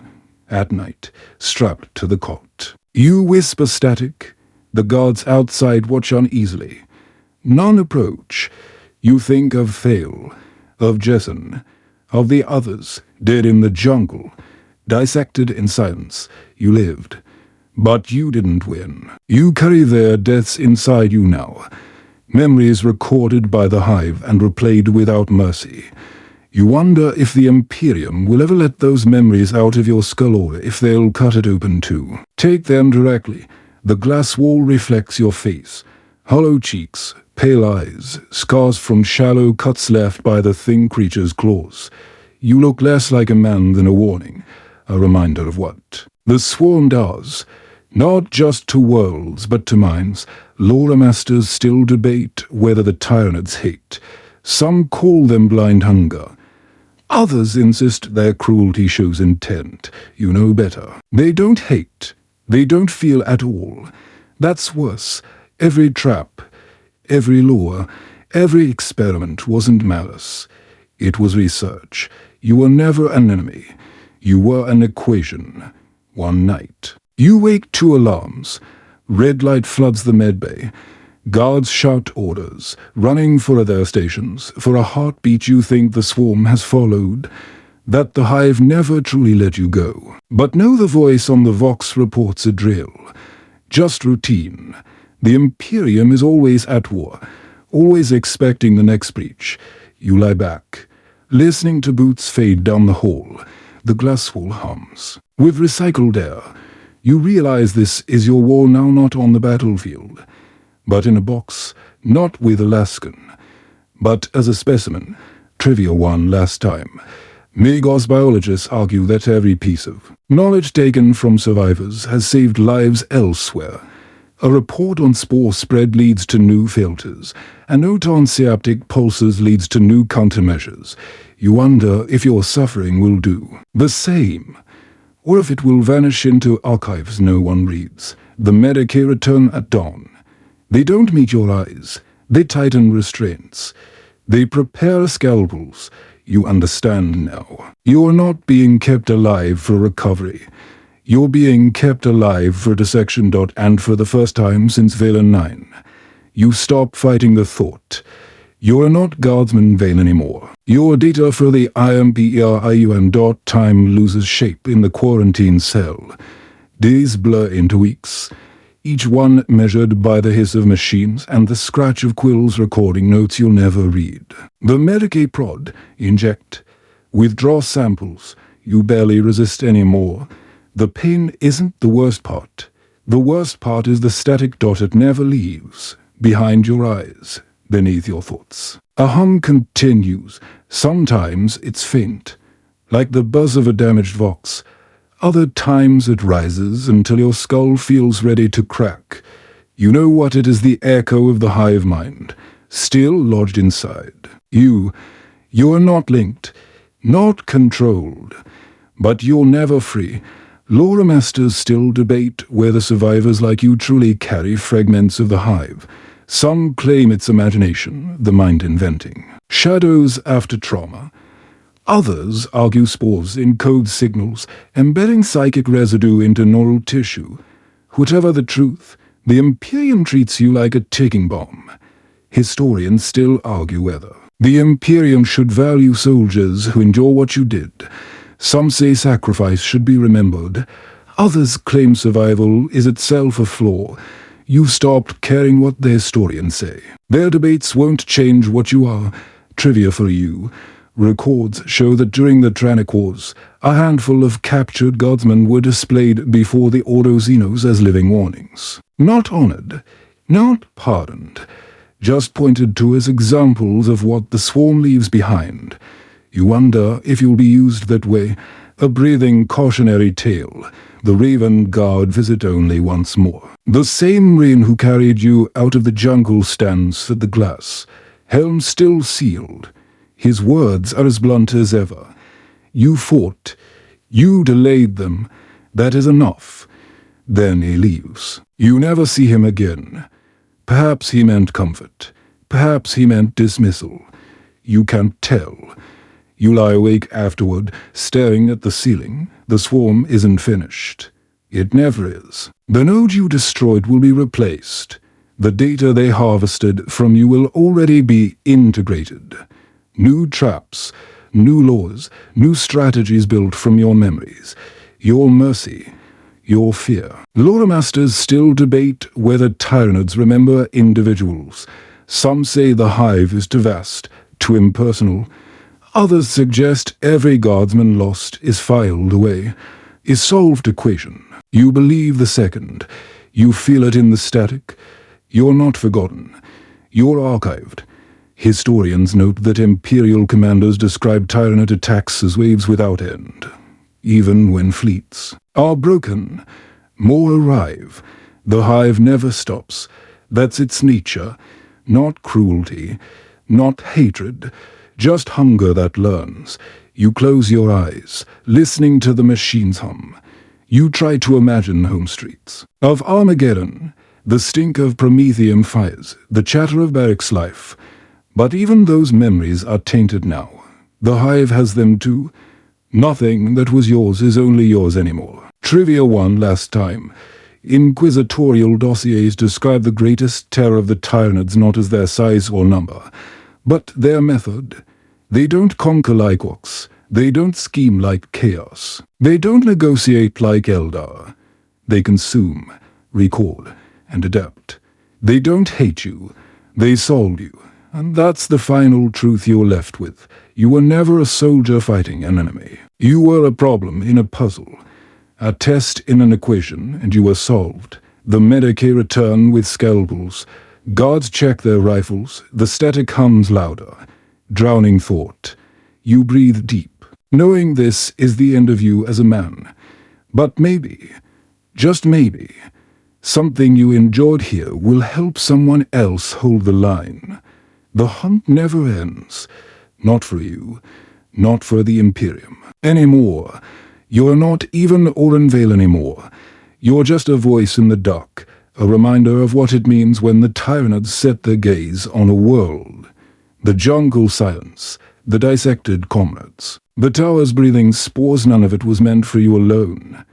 at night, strapped to the cot. You whisper static. The guards outside watch uneasily. None approach. You think of Thale, of Jessen, of the others, dead in the jungle. Dissected in silence. You lived. But you didn't win. You carry their deaths inside you now. Memories recorded by the Hive and replayed without mercy. You wonder if the Imperium will ever let those memories out of your skull, or if they'll cut it open too. Take them directly. The glass wall reflects your face. Hollow cheeks, pale eyes, scars from shallow cuts left by the thing creature's claws. You look less like a man than a warning, a reminder of what the Swarm does. Not just to worlds, but to minds. Lore masters still debate whether the Tyranids hate. Some call them blind hunger. Others insist their cruelty shows intent. You know better. They don't hate. They don't feel at all. That's worse. Every trap, every lure, every experiment wasn't malice. It was research. You were never an enemy. You were an equation. One night, you wake to alarms. Red light floods the medbay. Guards shout orders, running for their stations. For a heartbeat you think the swarm has followed, that the Hive never truly let you go. But no, the voice on the Vox reports a drill. Just routine. The Imperium is always at war, always expecting the next breach. You lie back, listening to boots fade down the hall. The glass wall hums. With recycled air, you realize this is your war now, not on the battlefield, but in a box, not with Alaskan, but as a specimen. Trivia 1 last time. Magos biologists argue that every piece of knowledge taken from survivors has saved lives elsewhere. A report on spore spread leads to new filters. A note on synaptic pulses leads to new countermeasures. You wonder if your suffering will do the same, or if it will vanish into archives no one reads. The Medicae return at dawn. They don't meet your eyes. They tighten restraints. They prepare scalpels. You understand now. You're not being kept alive for recovery. You're being kept alive for dissection. And for the first time since Valen 9, you stop fighting the thought. You're not Guardsman Vane anymore. Your data for the IMPERIUM. Time loses shape in the quarantine cell. Days blur into weeks, each one measured by the hiss of machines and the scratch of quills recording notes you'll never read. The Medicae prod, inject, withdraw samples. You barely resist anymore. The pain isn't the worst part. The worst part is the static dot. It never leaves, behind your eyes, beneath your thoughts. A hum continues. Sometimes it's faint, like the buzz of a damaged vox. Other times it rises until your skull feels ready to crack. You know what it is, the echo of the hive mind, still lodged inside. You're not linked, not controlled, but you're never free. Lore masters still debate whether survivors like you truly carry fragments of the hive. Some claim it's imagination, the mind inventing shadows after trauma. Others argue spores encode signals, embedding psychic residue into neural tissue. Whatever the truth, the Imperium treats you like a ticking bomb. Historians still argue whether the Imperium should value soldiers who endure what you did. Some say sacrifice should be remembered. Others claim survival is itself a flaw. You've stopped caring what the historians say. Their debates won't change what you are. Trivia for you. Records show that during the Tyranid Wars, a handful of captured guardsmen were displayed before the Ordo Xenos as living warnings. Not honored, Not pardoned, just pointed to as examples of what the swarm leaves behind. You wonder if you'll be used that way, a breathing cautionary tale. The Raven Guard visit only once more. The same Rain who carried you out of the jungle stands at the glass, helm still sealed. His words are as blunt as ever. You fought. You delayed them. That is enough. Then he leaves. You never see him again. Perhaps he meant comfort. Perhaps he meant dismissal. You can't tell. You lie awake afterward, staring at the ceiling. The swarm isn't finished. It never is. The node you destroyed will be replaced. The data they harvested from you will already be integrated. New traps, new laws, new strategies built from your memories, your mercy, your fear. Lore masters still debate whether Tyranids remember individuals. Some say the Hive is too vast, too impersonal. Others suggest every Guardsman lost is filed away, is solved equation. You believe the second. You feel it in the static. You're not forgotten. You're archived. Historians note that Imperial commanders describe Tyranid attacks as waves without end. Even when fleets are broken, more arrive. The Hive never stops. That's its nature. Not cruelty, not hatred, just hunger that learns. You close your eyes, listening to the machines hum. You try to imagine home streets of Armageddon, the stink of Prometheum fires, the chatter of barracks life. But even those memories are tainted now. The Hive has them too. Nothing that was yours is only yours anymore. Trivia 1 last time. Inquisitorial dossiers describe the greatest terror of the Tyranids not as their size or number, but their method. They don't conquer like orcs. They don't scheme like chaos. They don't negotiate like Eldar. They consume, recall, and adapt. They don't hate you. They solve you. And that's the final truth you're left with. You were never a soldier fighting an enemy. You were a problem in a puzzle. A test in an equation, and you were solved. The Medicae return with scalpels. Guards check their rifles. The static hums louder. Drowning thought. You breathe deep. Knowing this is the end of you as a man. But maybe, just maybe, something you endured here will help someone else hold the line. The hunt never ends. Not for you. Not for the Imperium. Anymore. You're not even Orenvale anymore. You're just a voice in the dark, a reminder of what it means when the Tyranids set their gaze on a world. The jungle silence, the dissected comrades. The tower's breathing spores, none of it was meant for you alone.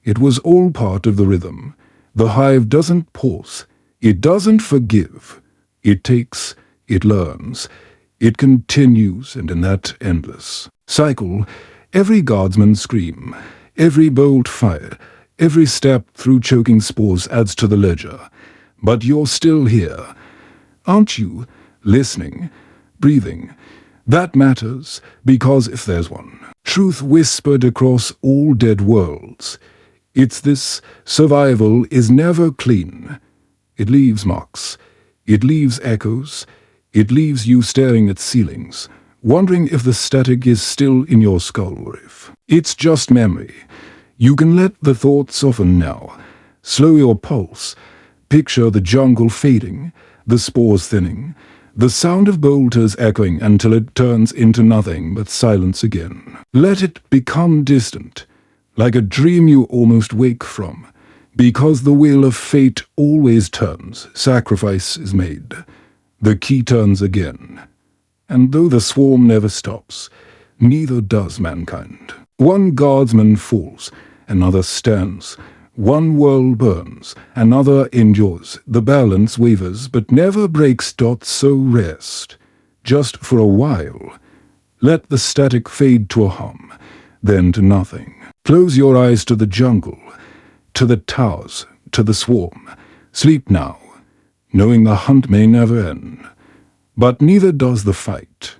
It was all part of the rhythm. The Hive doesn't pause. It doesn't forgive. It takes, it learns. It continues, and in that endless cycle, every Guardsman scream, every bolt fired, every step through choking spores adds to the ledger. But you're still here. Aren't you? Listening, breathing. That matters, because if there's one, truth whispered across all dead worlds. It's this: survival is never clean. It leaves marks. It leaves echoes. It leaves you staring at ceilings, wondering if the static is still in your skull or if it's just memory. You can let the thoughts soften now. Slow your pulse. Picture the jungle fading, the spores thinning, the sound of bolters echoing until it turns into nothing but silence again. Let it become distant, like a dream you almost wake from, because the wheel of fate always turns, sacrifice is made. The key turns again. And though the swarm never stops, neither does mankind. One Guardsman falls, another stands. One world burns, another endures. The balance wavers, but never breaks. So rest, just for a while. Let the static fade to a hum, then to nothing. Close your eyes to the jungle, to the towers, to the swarm. Sleep now, knowing the hunt may never end. But neither does the fight.